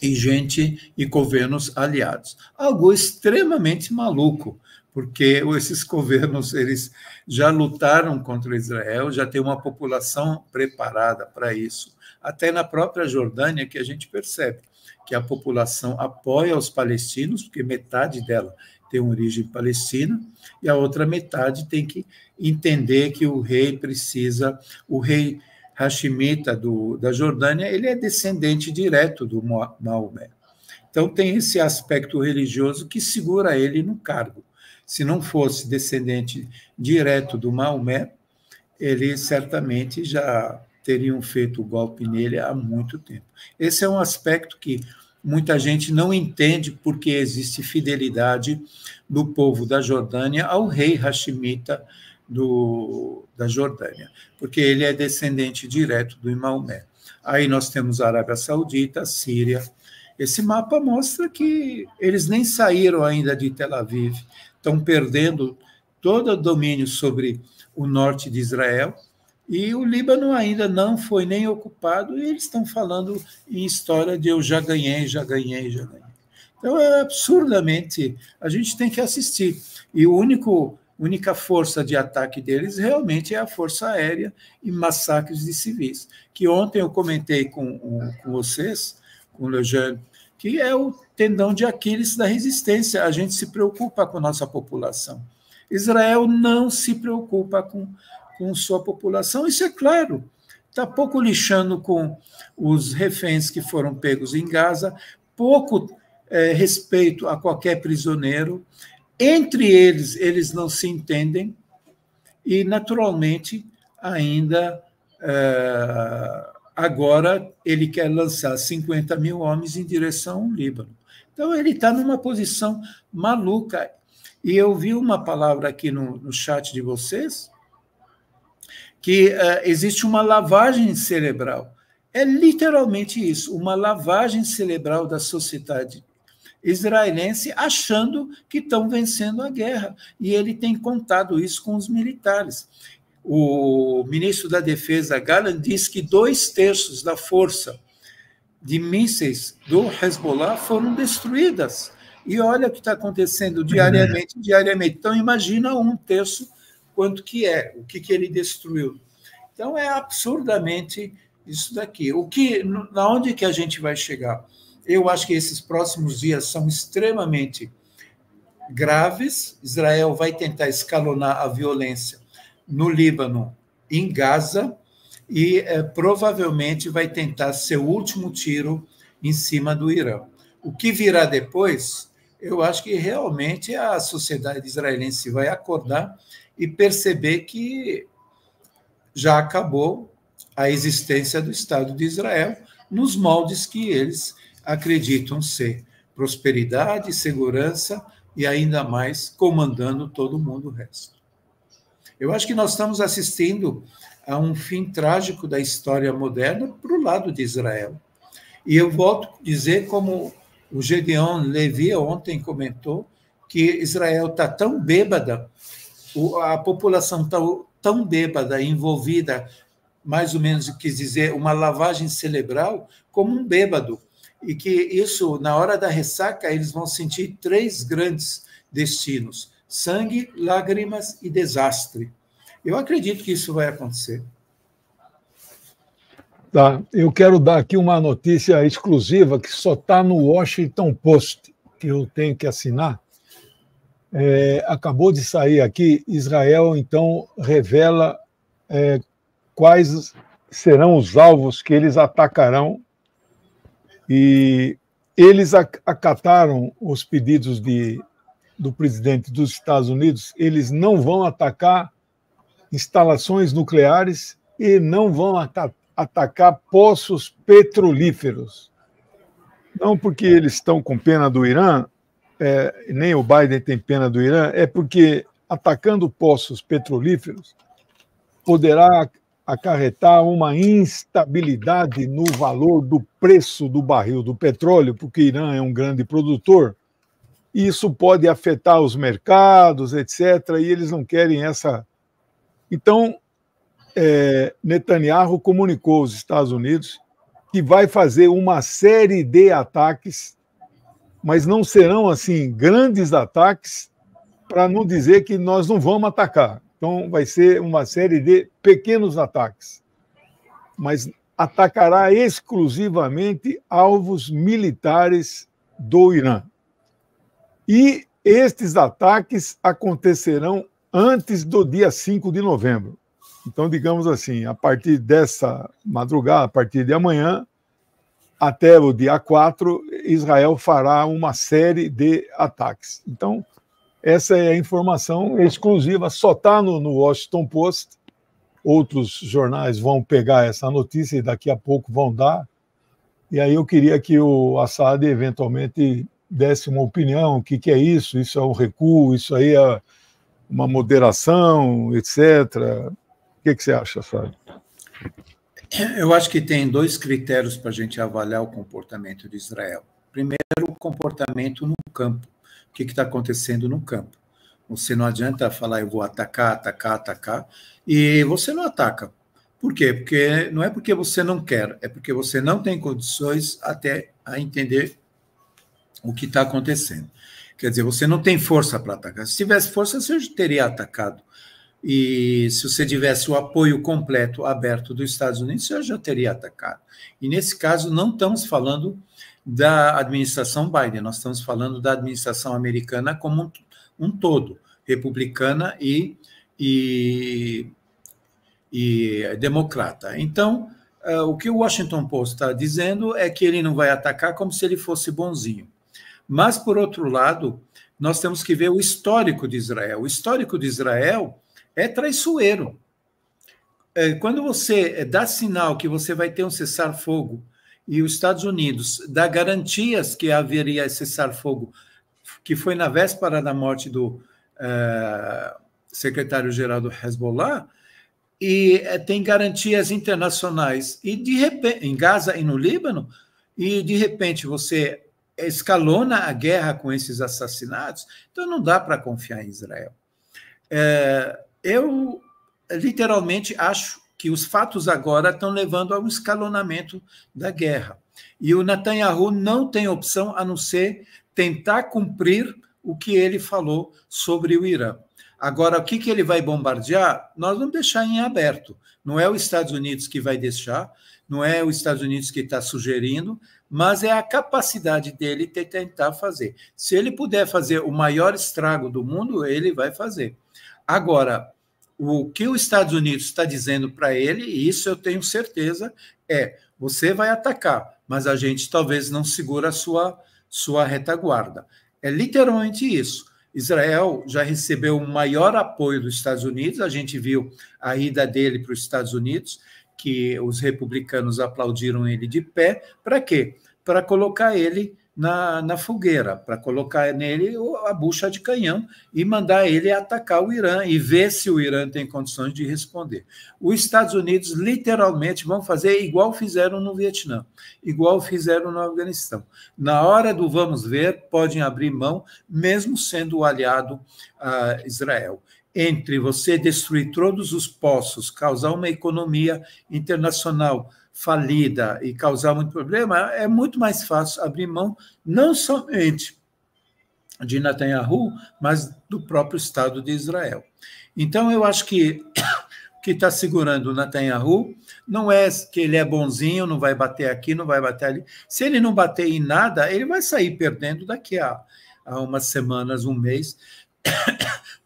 gente e governos aliados. Algo extremamente maluco, porque esses governos eles já lutaram contra Israel, já tem uma população preparada para isso. Até na própria Jordânia, que a gente percebe que a população apoia os palestinos, porque metade dela tem origem palestina, e a outra metade tem que entender que o rei Hashimita da Jordânia, ele é descendente direto do Maomé. Então, tem esse aspecto religioso que segura ele no cargo. Se não fosse descendente direto do Maomé, ele certamente já teriam feito o golpe nele há muito tempo. Esse é um aspecto que muita gente não entende porque existe fidelidade do povo da Jordânia ao rei Hashimita da Jordânia, porque ele é descendente direto do Maomé. Aí nós temos a Arábia Saudita, a Síria. Esse mapa mostra que eles nem saíram ainda de Tel Aviv, estão perdendo todo o domínio sobre o norte de Israel, e o Líbano ainda não foi nem ocupado, e eles estão falando em história de eu já ganhei, já ganhei, já ganhei. Então, é absurdamente, a gente tem que assistir. E a única força de ataque deles realmente é a força aérea e massacres de civis, que ontem eu comentei com vocês, com o Lejeune, que é o tendão de Aquiles da resistência. A gente se preocupa com a nossa população. Israel não se preocupa com sua população, isso é claro. Está pouco lixando com os reféns que foram pegos em Gaza, pouco respeito a qualquer prisioneiro. Entre eles não se entendem e, naturalmente, ainda agora ele quer lançar 50 mil homens em direção ao Líbano. Então, ele está numa posição maluca. E eu vi uma palavra aqui no chat de vocês, que existe uma lavagem cerebral. É literalmente isso, uma lavagem cerebral da sociedade israelense, achando que estão vencendo a guerra. E ele tem contado isso com os militares. O ministro da Defesa, Gallant, diz que 2/3 da força de mísseis do Hezbollah foram destruídas. E olha o que está acontecendo diariamente. Então, imagina 1/3 quanto que é, o que ele destruiu. Então, é absurdamente isso daqui. Onde que a gente vai chegar? Eu acho que esses próximos dias são extremamente graves. Israel vai tentar escalonar a violência no Líbano, em Gaza, e provavelmente vai tentar seu último tiro em cima do Irã. O que virá depois, eu acho que realmente a sociedade israelense vai acordar e perceber que já acabou a existência do Estado de Israel nos moldes que eles acreditam ser prosperidade, segurança e ainda mais comandando todo mundo o resto. Eu acho que nós estamos assistindo a um fim trágico da história moderna para o lado de Israel. E eu volto a dizer, como o Gedeon Levi ontem comentou, que Israel está tão bêbada, a população está tão bêbada, envolvida, mais ou menos, quis dizer, uma lavagem cerebral, como um bêbado. E que isso, na hora da ressaca, eles vão sentir 3 grandes destinos: sangue, lágrimas e desastre. Eu acredito que isso vai acontecer. Tá. Eu quero dar aqui uma notícia exclusiva que só está no Washington Post, que eu tenho que assinar. Acabou de sair aqui, Israel, então, revela quais serão os alvos que eles atacarão, e eles acataram os pedidos do presidente dos Estados Unidos. Eles não vão atacar instalações nucleares e não vão atacar poços petrolíferos. Não porque eles estão com pena do Irã, nem o Biden tem pena do Irã, é porque atacando poços petrolíferos poderá acarretar uma instabilidade no valor do preço do barril do petróleo, porque o Irã é um grande produtor, e isso pode afetar os mercados, etc., e eles não querem essa. Então, Netanyahu comunicou aos Estados Unidos que vai fazer uma série de ataques, mas não serão assim grandes ataques, para não dizer que nós não vamos atacar. Então, vai ser uma série de pequenos ataques, mas atacará exclusivamente alvos militares do Irã. E estes ataques acontecerão antes do dia 5 de novembro. Então, digamos assim, a partir dessa madrugada, a partir de amanhã, até o dia 4, Israel fará uma série de ataques. Então, essa é a informação exclusiva, só está no Washington Post. Outros jornais vão pegar essa notícia e daqui a pouco vão dar. E aí eu queria que o Assad eventualmente desse uma opinião, o que é isso? Isso é um recuo, isso aí é uma moderação, etc. O que você acha, Assad? Eu acho que tem 2 critérios para a gente avaliar o comportamento de Israel. Primeiro, o comportamento no campo. O que está acontecendo no campo? Você não adianta falar, eu vou atacar, atacar, atacar, e você não ataca. Por quê? Porque não é porque você não quer, é porque você não tem condições até a entender o que está acontecendo. Quer dizer, você não tem força para atacar. Se tivesse força, você já teria atacado. E se você tivesse o apoio completo, aberto dos Estados Unidos, você já teria atacado. E nesse caso, não estamos falando da administração Biden, nós estamos falando da administração americana como um todo, republicana e democrata. Então, o que o Washington Post está dizendo é que ele não vai atacar como se ele fosse bonzinho. Mas, por outro lado, nós temos que ver o histórico de Israel. O histórico de Israel é traiçoeiro. Quando você dá sinal que você vai ter um cessar-fogo e os Estados Unidos dá garantias que haveria cessar-fogo, que foi na véspera da morte do secretário-geral do Hezbollah, e tem garantias internacionais, e de repente, em Gaza e no Líbano, e de repente você escalona a guerra com esses assassinatos, então não dá para confiar em Israel. Eu literalmente acho que os fatos agora estão levando a um escalonamento da guerra. E o Netanyahu não tem opção a não ser tentar cumprir o que ele falou sobre o Irã. Agora, o que ele vai bombardear, nós vamos deixar em aberto. Não é os Estados Unidos que vai deixar, não é os Estados Unidos que está sugerindo, mas é a capacidade dele de tentar fazer. Se ele puder fazer o maior estrago do mundo, ele vai fazer. Agora, o que os Estados Unidos está dizendo para ele, e isso eu tenho certeza, você vai atacar, mas a gente talvez não segura a sua retaguarda. É literalmente isso. Israel já recebeu o maior apoio dos Estados Unidos, a gente viu a ida dele para os Estados Unidos, que os republicanos aplaudiram ele de pé. Para quê? Para colocar ele na fogueira, para colocar nele a bucha de canhão e mandar ele atacar o Irã e ver se o Irã tem condições de responder. Os Estados Unidos literalmente vão fazer igual fizeram no Vietnã, igual fizeram no Afeganistão. Na hora do vamos ver, podem abrir mão, mesmo sendo aliado a Israel. Entre você destruir todos os poços, causar uma economia internacional falida e causar muito problema, é muito mais fácil abrir mão não somente de Netanyahu, mas do próprio Estado de Israel. Então, eu acho que o que está segurando o Netanyahu não é que ele é bonzinho, não vai bater aqui, não vai bater ali. Se ele não bater em nada, ele vai sair perdendo daqui a umas semanas, um mês,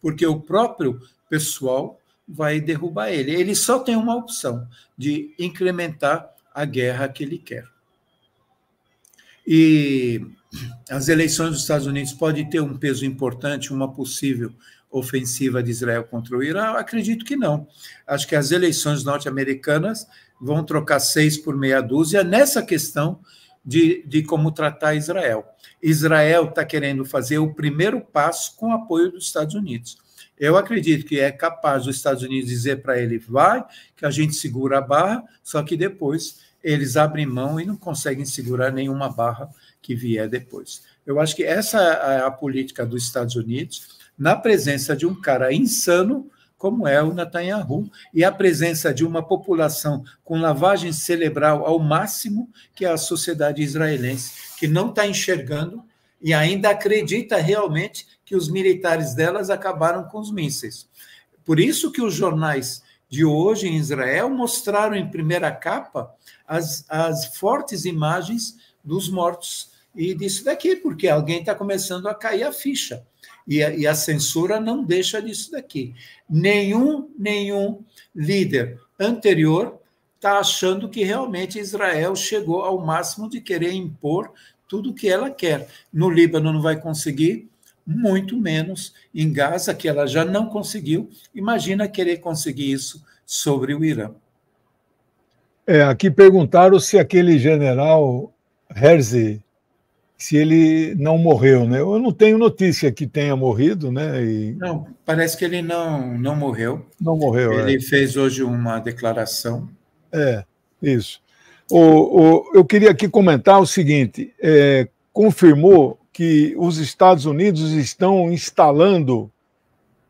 porque o próprio pessoal vai derrubar ele. Ele só tem uma opção, de incrementar a guerra que ele quer. E as eleições dos Estados Unidos podem ter um peso importante, uma possível ofensiva de Israel contra o Irã? Eu acredito que não. Acho que as eleições norte-americanas vão trocar 6 por meia dúzia nessa questão de como tratar Israel. Israel está querendo fazer o primeiro passo com o apoio dos Estados Unidos. Eu acredito que é capaz os Estados Unidos dizer para ele, vai, que a gente segura a barra, só que depois eles abrem mão e não conseguem segurar nenhuma barra que vier depois. Eu acho que essa é a política dos Estados Unidos, na presença de um cara insano, como é o Netanyahu, e a presença de uma população com lavagem cerebral ao máximo, que é a sociedade israelense, que não está enxergando e ainda acredita realmente que os militares delas acabaram com os mísseis. Por isso que os jornais de hoje em Israel mostraram em primeira capa as fortes imagens dos mortos e disso daqui, porque alguém está começando a cair a ficha. E a censura não deixa disso daqui. Nenhum líder anterior está achando que realmente Israel chegou ao máximo de querer impor tudo o que ela quer. No Líbano não vai conseguir, muito menos em Gaza, que ela já não conseguiu. Imagina querer conseguir isso sobre o Irã. Aqui perguntaram se aquele general Herzi, se ele não morreu, né? Eu não tenho notícia que tenha morrido, né? Não, parece que ele não morreu. Não morreu, Ele fez hoje uma declaração. Isso. Eu queria aqui comentar o seguinte, confirmou que os Estados Unidos estão instalando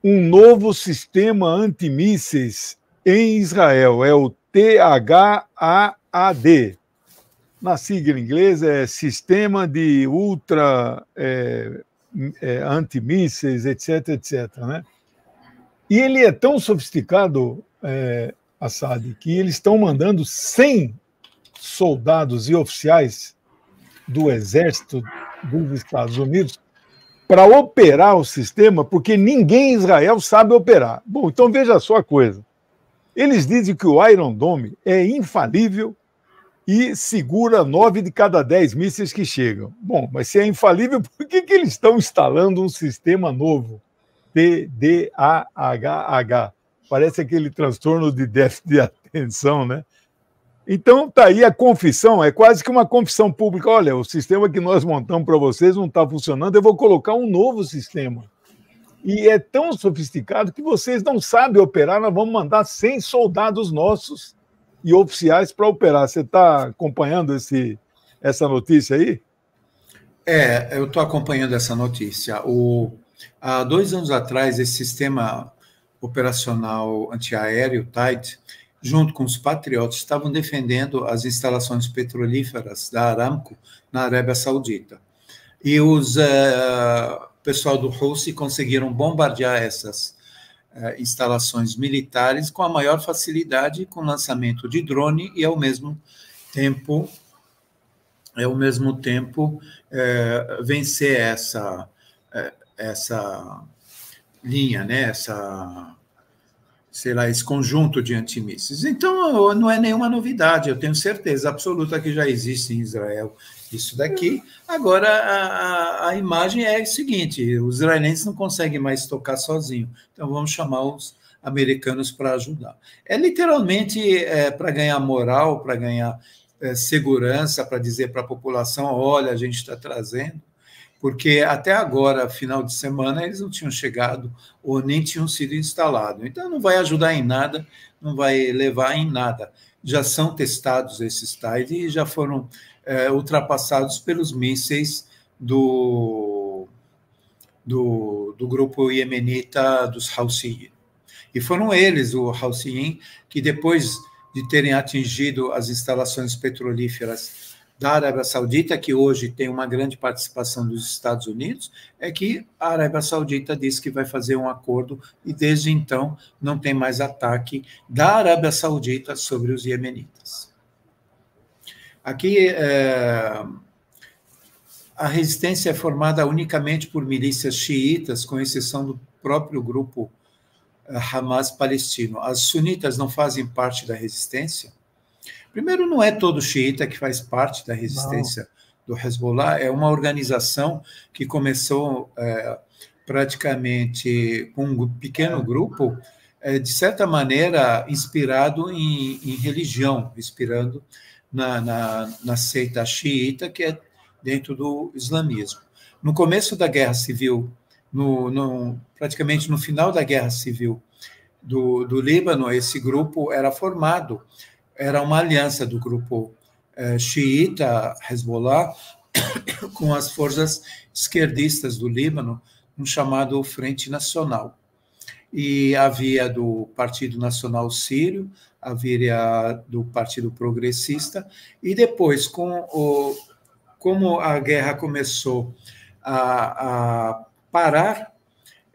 um novo sistema antimísseis em Israel, é o THAAD. Na sigla inglesa é Sistema de Ultra Antimísseis, etc., etc., né? E ele é tão sofisticado, Assad, que eles estão mandando 100 soldados e oficiais do Exército dos Estados Unidos para operar o sistema, porque ninguém em Israel sabe operar. Bom, então veja só a coisa. Eles dizem que o Iron Dome é infalível e segura 9 de cada 10 mísseis que chegam. Bom, mas se é infalível, por que eles estão instalando um sistema novo? TDAHH. Parece aquele transtorno de déficit de atenção, né? Então, está aí a confissão, é quase que uma confissão pública. Olha, o sistema que nós montamos para vocês não está funcionando, eu vou colocar um novo sistema. E é tão sofisticado que vocês não sabem operar, nós vamos mandar 100 soldados nossos e oficiais para operar. Você está acompanhando essa notícia aí? Eu estou acompanhando essa notícia. Há 2 anos atrás, esse sistema operacional antiaéreo, TIDE, junto com os patriotas, estavam defendendo as instalações petrolíferas da Aramco na Arábia Saudita. E o pessoal do Houthi conseguiram bombardear essas instalações militares com a maior facilidade, com lançamento de drone e, ao mesmo tempo, vencer essa linha, né? Esse conjunto de antimísseis. Então, não é nenhuma novidade, eu tenho certeza absoluta que já existe em Israel isso daqui. Agora, a imagem é a seguinte: os israelenses não conseguem mais tocar sozinhos, então vamos chamar os americanos para ajudar. É literalmente para ganhar moral, para ganhar segurança, para dizer para a população, olha, a gente está trazendo, porque até agora, final de semana, eles não tinham chegado ou nem tinham sido instalados. Então, não vai ajudar em nada, não vai levar em nada. Já são testados esses tais e já foram ultrapassados pelos mísseis do grupo iemenita dos Houthi. E foram eles, o Houthi, que depois de terem atingido as instalações petrolíferas da Arábia Saudita, que hoje tem uma grande participação dos Estados Unidos, é que a Arábia Saudita disse que vai fazer um acordo e, desde então, não tem mais ataque da Arábia Saudita sobre os iemenitas. Aqui, a resistência é formada unicamente por milícias xiitas, com exceção do próprio grupo Hamas palestino. As sunitas não fazem parte da resistência. Primeiro, não é todo xiita que faz parte da resistência do Hezbollah, é uma organização que começou praticamente com um pequeno grupo, de certa maneira, inspirado em religião, inspirando na seita xiita, que é dentro do islamismo. No começo da Guerra Civil, praticamente no final da Guerra Civil do Líbano, esse grupo era formado, era uma aliança do grupo xiita, Hezbollah, com as forças esquerdistas do Líbano, um chamado Frente Nacional. E havia do Partido Nacional Sírio, havia do Partido Progressista, e depois, como a guerra começou a parar,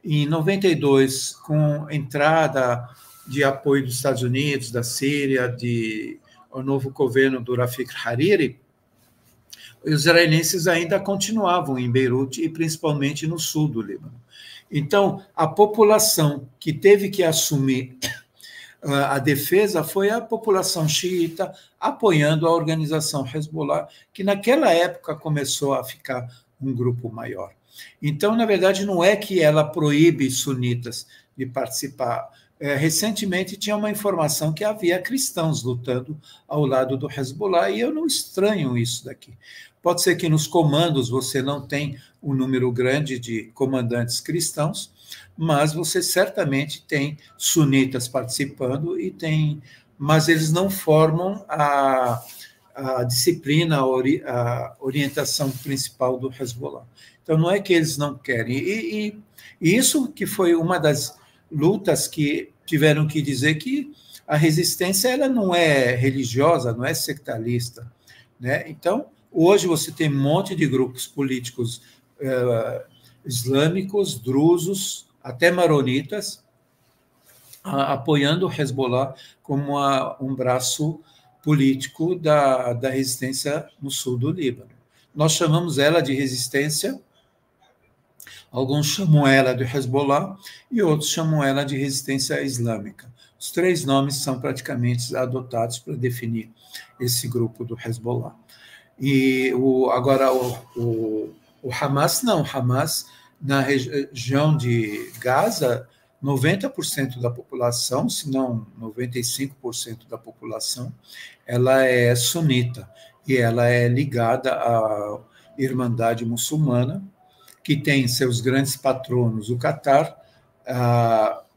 em 92, com a entrada de apoio dos Estados Unidos, da Síria, o novo governo do Rafik Hariri, os israelenses ainda continuavam em Beirute e principalmente no sul do Líbano. Então, a população que teve que assumir a defesa foi a população xiita apoiando a organização Hezbollah, que naquela época começou a ficar um grupo maior. Então, na verdade, não é que ela proíbe sunitas de participar. Recentemente tinha uma informação que havia cristãos lutando ao lado do Hezbollah, e eu não estranho isso daqui. Pode ser que nos comandos você não tenha um número grande de comandantes cristãos, mas você certamente tem sunitas participando, mas eles não formam a disciplina, a orientação principal do Hezbollah. Então, não é que eles não querem. E isso que foi uma das lutas que tiveram que dizer que a resistência ela não é religiosa, não é sectarista, né? Então, hoje você tem um monte de grupos políticos islâmicos, drusos, até maronitas, apoiando o Hezbollah como um braço político da resistência no sul do Líbano. Nós chamamos ela de resistência, alguns chamam ela de Hezbollah e outros chamam ela de resistência islâmica. Os três nomes são praticamente adotados para definir esse grupo do Hezbollah. E agora o Hamas não, Hamas na região de Gaza, 90% da população, se não 95% da população, ela é sunita e ela é ligada à Irmandade Muçulmana, que tem seus grandes patronos, o Catar,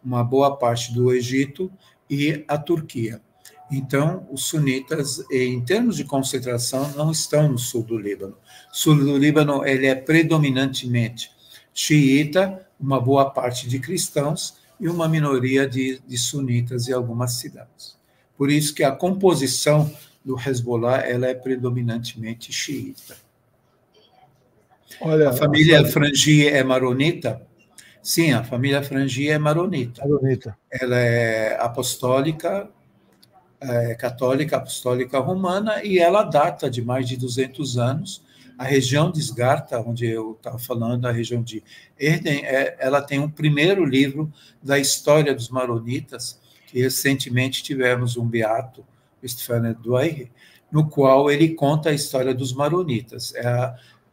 uma boa parte do Egito e a Turquia. Então, os sunitas, em termos de concentração, não estão no sul do Líbano. O sul do Líbano ele é predominantemente xiita, uma boa parte de cristãos e uma minoria de sunitas em algumas cidades. Por isso que a composição do Hezbollah ela é predominantemente xiita. Olha, a família Frangi é maronita? Sim, a família Frangi é maronita. Ela é apostólica, católica, apostólica romana, e ela data de mais de 200 anos. A região de Esgarta, onde eu estava falando, a região de Erden, ela tem um primeiro livro da história dos maronitas, que recentemente tivemos um beato, Stefano Duaire, no qual ele conta a história dos maronitas.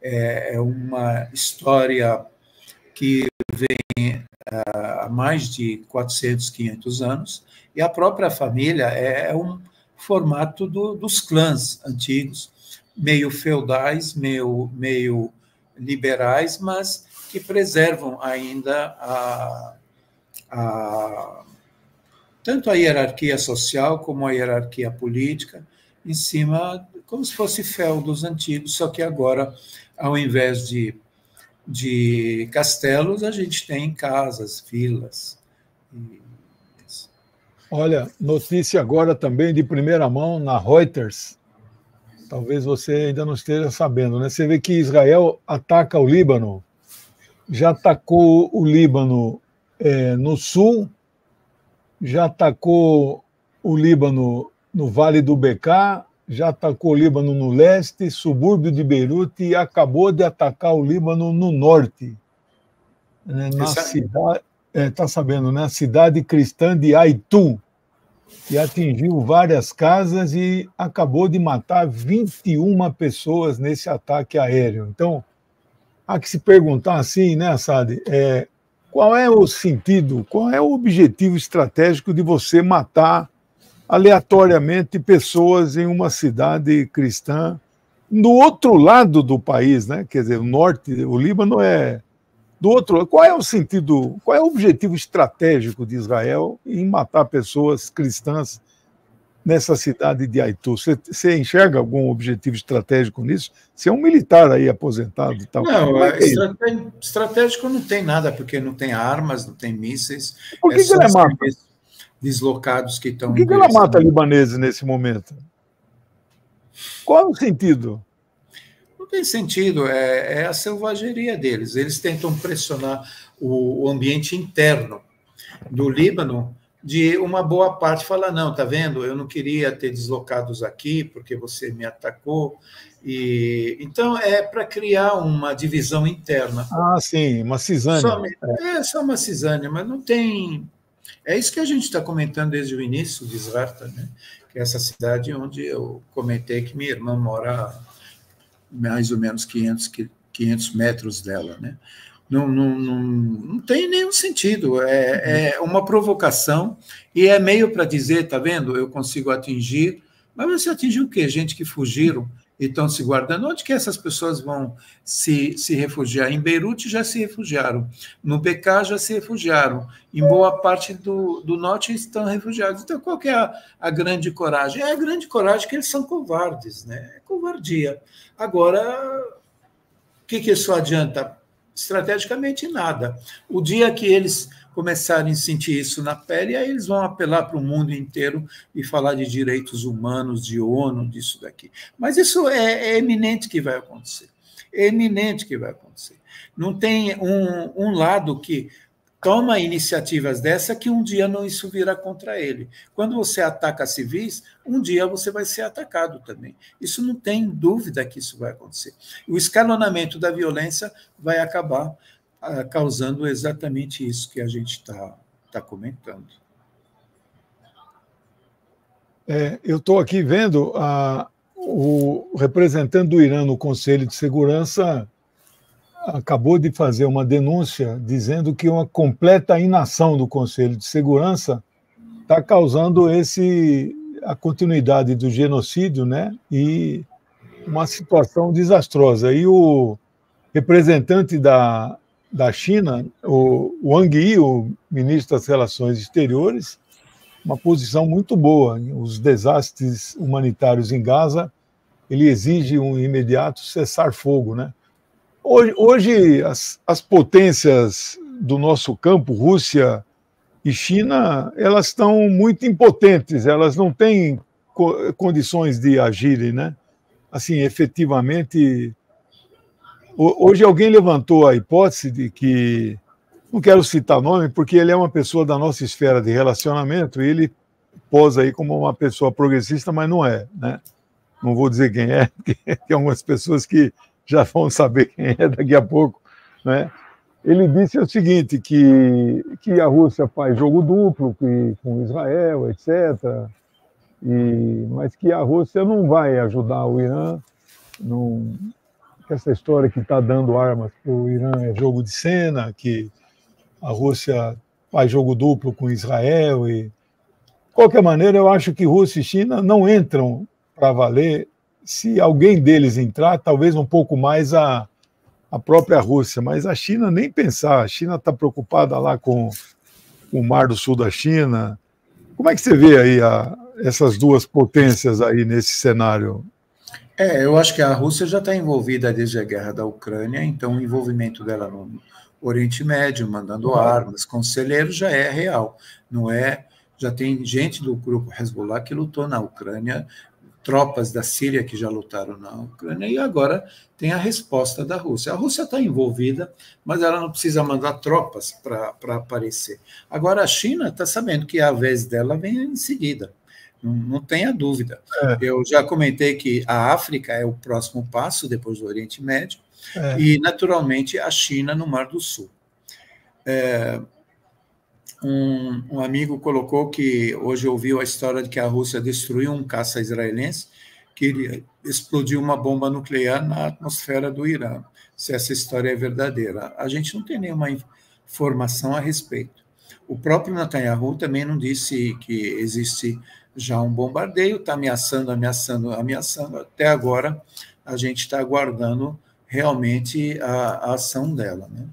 É uma história que vem há mais de 400, 500 anos, e a própria família é um formato dos clãs antigos, meio feudais, meio liberais, mas que preservam ainda tanto a hierarquia social como a hierarquia política, em cima, como se fosse feudos antigos, só que agora, ao invés de castelos, a gente tem casas, vilas. Olha, notícia agora também de primeira mão na Reuters. Talvez você ainda não esteja sabendo, né? Você vê que Israel ataca o Líbano, já atacou o Líbano no sul, já atacou o Líbano no Vale do Bekaa, já atacou o Líbano no leste, subúrbio de Beirute, e acabou de atacar o Líbano no norte, na cidade, está sabendo, né? A cidade cristã de Aitu, e atingiu várias casas e acabou de matar 21 pessoas nesse ataque aéreo. Então, há que se perguntar assim, né, Assad, qual é o sentido, qual é o objetivo estratégico de você matar aleatoriamente pessoas em uma cidade cristã do outro lado do país, né? Quer dizer, o norte, o Líbano é do outro. Qual é o sentido, qual é o objetivo estratégico de Israel em matar pessoas cristãs nessa cidade de Aitu? Você enxerga algum objetivo estratégico nisso? Você é um militar aí aposentado e tal. Não, estratégico não tem nada, porque não tem armas, não tem mísseis. Por que ela mata? Deslocados que estão... Por que ela mata libaneses nesse momento? Qual é o sentido? Não tem sentido, é a selvageria deles. Eles tentam pressionar o ambiente interno do Líbano, de uma boa parte falar, não, tá vendo, eu não queria ter deslocados aqui, porque você me atacou. Então, é para criar uma divisão interna. Ah, sim, uma cisânia. Só uma cisânia, mas não tem... É isso que a gente está comentando desde o início de Esgarta, né? Que é essa cidade onde eu comentei que minha irmã mora mais ou menos 500 metros dela, né? Não tem nenhum sentido, é uma provocação, e é meio para dizer, tá vendo, eu consigo atingir, mas você atingiu o quê? Gente que fugiram e estão se guardando. Onde que essas pessoas vão se refugiar? Em Beirute já se refugiaram, no Bekaa já se refugiaram, em boa parte do norte estão refugiados. Então, qual que é a grande coragem? É a grande coragem que eles são covardes, né? É covardia. Agora, o que isso adianta? Estrategicamente, nada. O dia que eles começarem a sentir isso na pele, aí eles vão apelar para o mundo inteiro e falar de direitos humanos, de ONU, disso daqui. Mas isso é eminente que vai acontecer. É eminente que vai acontecer. Não tem um lado que toma iniciativas dessa que um dia não isso virá contra ele. Quando você ataca civis, um dia você vai ser atacado também. Isso não tem dúvida que isso vai acontecer. O escalonamento da violência vai acabar causando exatamente isso que a gente está comentando. Eu estou aqui vendo o representante do Irã no Conselho de Segurança acabou de fazer uma denúncia dizendo que uma completa inação do Conselho de Segurança está causando a continuidade do genocídio, né? E uma situação desastrosa. E o representante da China, o Wang Yi, o ministro das Relações Exteriores, uma posição muito boa. Os desastres humanitários em Gaza, ele exige um imediato cessar-fogo, né? Hoje as potências do nosso campo, Rússia, e China, elas estão muito impotentes, elas não têm condições de agirem, né? Assim, efetivamente. Hoje alguém levantou a hipótese de que, não quero citar nome, porque ele é uma pessoa da nossa esfera de relacionamento, e ele posa aí como uma pessoa progressista, mas não é, né? Não vou dizer quem é, porque tem algumas pessoas que já vão saber quem é daqui a pouco, né? Ele disse o seguinte, que a Rússia faz jogo duplo com Israel, etc., mas que a Rússia não vai ajudar o Irã, não, que essa história que está dando armas para o Irã é jogo de cena, que a Rússia faz jogo duplo com Israel. E, de qualquer maneira, eu acho que Rússia e China não entram para valer. Se alguém deles entrar, talvez um pouco mais a própria Rússia, mas a China nem pensar. A China está preocupada lá com o Mar do Sul da China. Como é que você vê aí essas duas potências aí nesse cenário? Eu acho que a Rússia já está envolvida desde a guerra da Ucrânia, então o envolvimento dela no Oriente Médio, mandando armas, conselheiros, já é real. Não é? Já tem gente do grupo Hezbollah que lutou na Ucrânia, tropas da Síria que já lutaram na Ucrânia, e agora tem a resposta da Rússia. A Rússia está envolvida, mas ela não precisa mandar tropas para aparecer. Agora a China está sabendo que a vez dela vem em seguida. Não tenha dúvida. Eu já comentei que a África é o próximo passo, depois do Oriente Médio, e, naturalmente, a China no Mar do Sul. Um amigo colocou que hoje ouviu a história de que a Rússia destruiu um caça israelense, que ele explodiu uma bomba nuclear na atmosfera do Irã. Se essa história é verdadeira. A gente não tem nenhuma informação a respeito. O próprio Netanyahu também não disse que existe já um bombardeio, está ameaçando. Até agora, a gente está aguardando realmente a ação dela, né?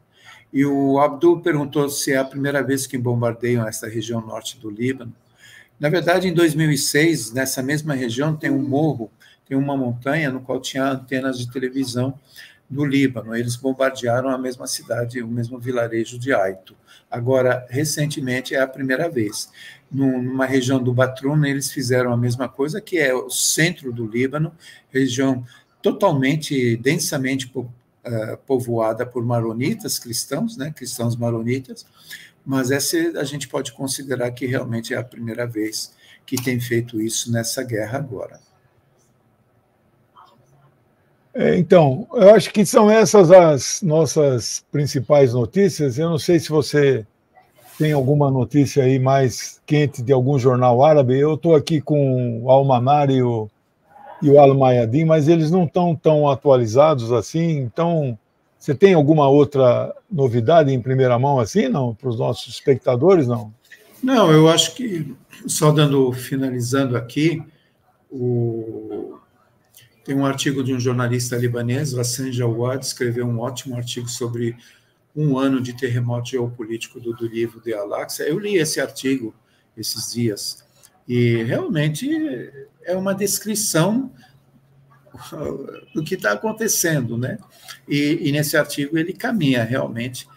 E o Abdul perguntou se é a primeira vez que bombardeiam essa região norte do Líbano. Na verdade, em 2006, nessa mesma região, tem um morro, tem uma montanha no qual tinha antenas de televisão do Líbano. Eles bombardearam a mesma cidade, o mesmo vilarejo de Aito. Agora, recentemente, é a primeira vez. Numa região do Batroun, eles fizeram a mesma coisa, que é o centro do Líbano, região totalmente, densamente povoada por maronitas, cristãos, né, cristãos maronitas, mas essa a gente pode considerar que realmente é a primeira vez que tem feito isso nessa guerra agora. Então, eu acho que são essas as nossas principais notícias. Eu não sei se você tem alguma notícia aí mais quente de algum jornal árabe. Eu estou aqui com o Al-Manar e o Al-Mayadin, mas eles não estão tão atualizados assim. Então, você tem alguma outra novidade em primeira mão assim, não? Para os nossos espectadores, não? Não, eu acho que, só finalizando aqui, tem um artigo de um jornalista libanês, Hassan Jawad, escreveu um ótimo artigo sobre um ano de terremoto geopolítico do livro de Al-Aqsa. Eu li esse artigo esses dias, e realmente é uma descrição do que está acontecendo, né? E nesse artigo ele caminha realmente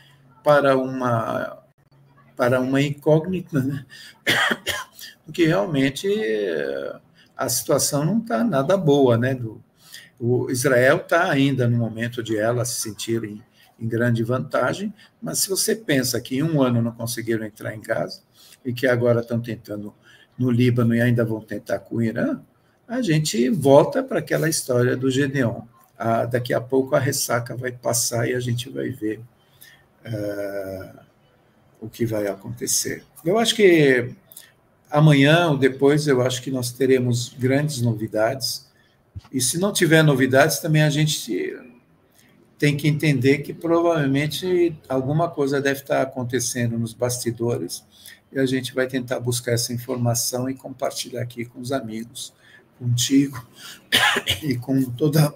para uma incógnita, né? Porque realmente a situação não está nada boa, né? O Israel está ainda no momento de elas se sentirem em grande vantagem, mas se você pensa que em um ano não conseguiram entrar em Gaza e que agora estão tentando no Líbano e ainda vão tentar com o Irã, a gente volta para aquela história do Gedeon. Daqui a pouco a ressaca vai passar e a gente vai ver o que vai acontecer. Eu acho que amanhã ou depois, eu acho que nós teremos grandes novidades. E se não tiver novidades, também a gente tem que entender que provavelmente alguma coisa deve estar acontecendo nos bastidores e a gente vai tentar buscar essa informação e compartilhar aqui com os amigos, contigo e com toda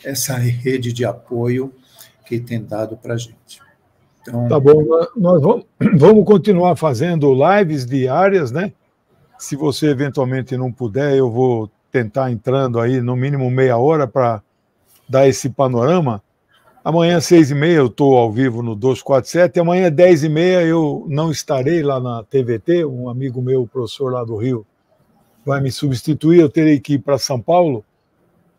essa rede de apoio que tem dado para a gente. Então, tá bom, nós vamos continuar fazendo lives diárias, né? Se você eventualmente não puder, eu vou tentar entrando aí no mínimo meia hora para dar esse panorama. Amanhã, 6h30, eu estou ao vivo no 247. Amanhã, 10h30, eu não estarei lá na TVT. Um amigo meu, o professor lá do Rio, vai me substituir. Eu terei que ir para São Paulo.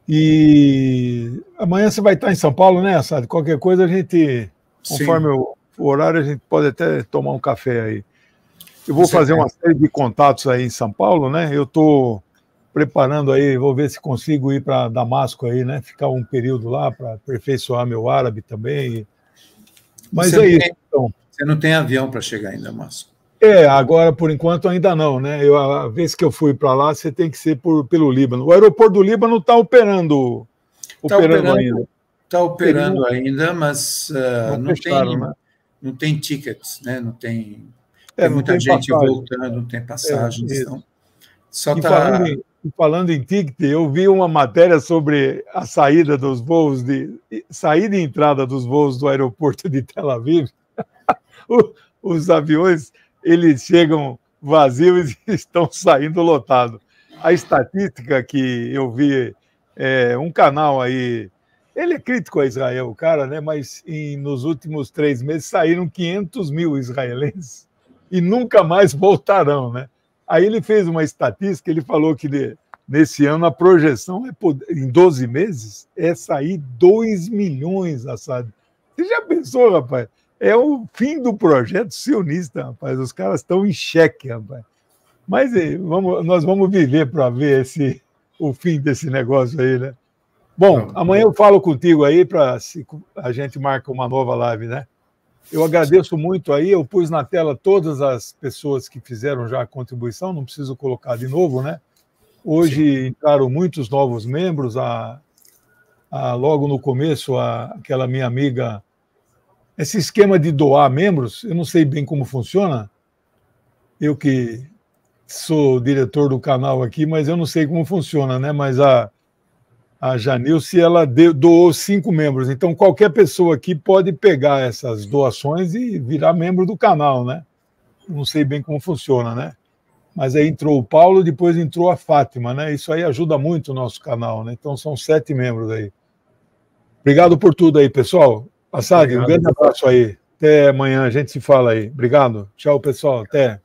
E amanhã você vai estar em São Paulo, né, Assad? Qualquer coisa a gente, conforme o horário, a gente pode até tomar um café aí. Eu vou fazer uma série de contatos aí em São Paulo, né? Eu estou preparando aí, vou ver se consigo ir para Damasco aí, né? Ficar um período lá para aperfeiçoar meu árabe também. Mas é isso. Então. Você não tem avião para chegar em Damasco? Agora, por enquanto, ainda não, né? A vez que eu fui para lá, você tem que ser pelo Líbano. O aeroporto do Líbano está operando ainda. Está operando ainda, mas não tem tickets, né? Não tem... Tem muita gente voltando, não tem passagens. Então, só falando em ticket, eu vi uma matéria sobre a saída dos voos, saída e entrada dos voos do aeroporto de Tel Aviv. Os aviões, eles chegam vazios e estão saindo lotados. A estatística que eu vi, um canal aí, ele é crítico a Israel, o cara, né? Mas nos últimos 3 meses saíram 500 mil israelenses e nunca mais voltarão, né? Aí ele fez uma estatística, ele falou que nesse ano a projeção em 12 meses é sair 2 milhões, Assad. Você já pensou, rapaz? É o fim do projeto sionista, rapaz. Os caras estão em xeque, rapaz. Mas nós vamos viver para ver o fim desse negócio aí, né? Bom, amanhã eu falo contigo aí para a gente marca uma nova live, né? Eu agradeço muito aí, eu pus na tela todas as pessoas que fizeram já a contribuição, não preciso colocar de novo, né? Hoje entraram muitos novos membros, logo no começo, aquela minha amiga... Esse esquema de doar membros, eu não sei bem como funciona, eu que sou diretor do canal aqui, mas eu não sei como funciona, né? Mas a Janilce, ela doou 5 membros, então qualquer pessoa aqui pode pegar essas doações e virar membro do canal, né? Não sei bem como funciona, né? Mas aí entrou o Paulo, depois entrou a Fátima, né? Isso aí ajuda muito o nosso canal, né? Então são 7 membros aí. Obrigado por tudo aí, pessoal. Assad, um grande abraço aí. Até amanhã, a gente se fala aí. Obrigado. Tchau, pessoal. Até.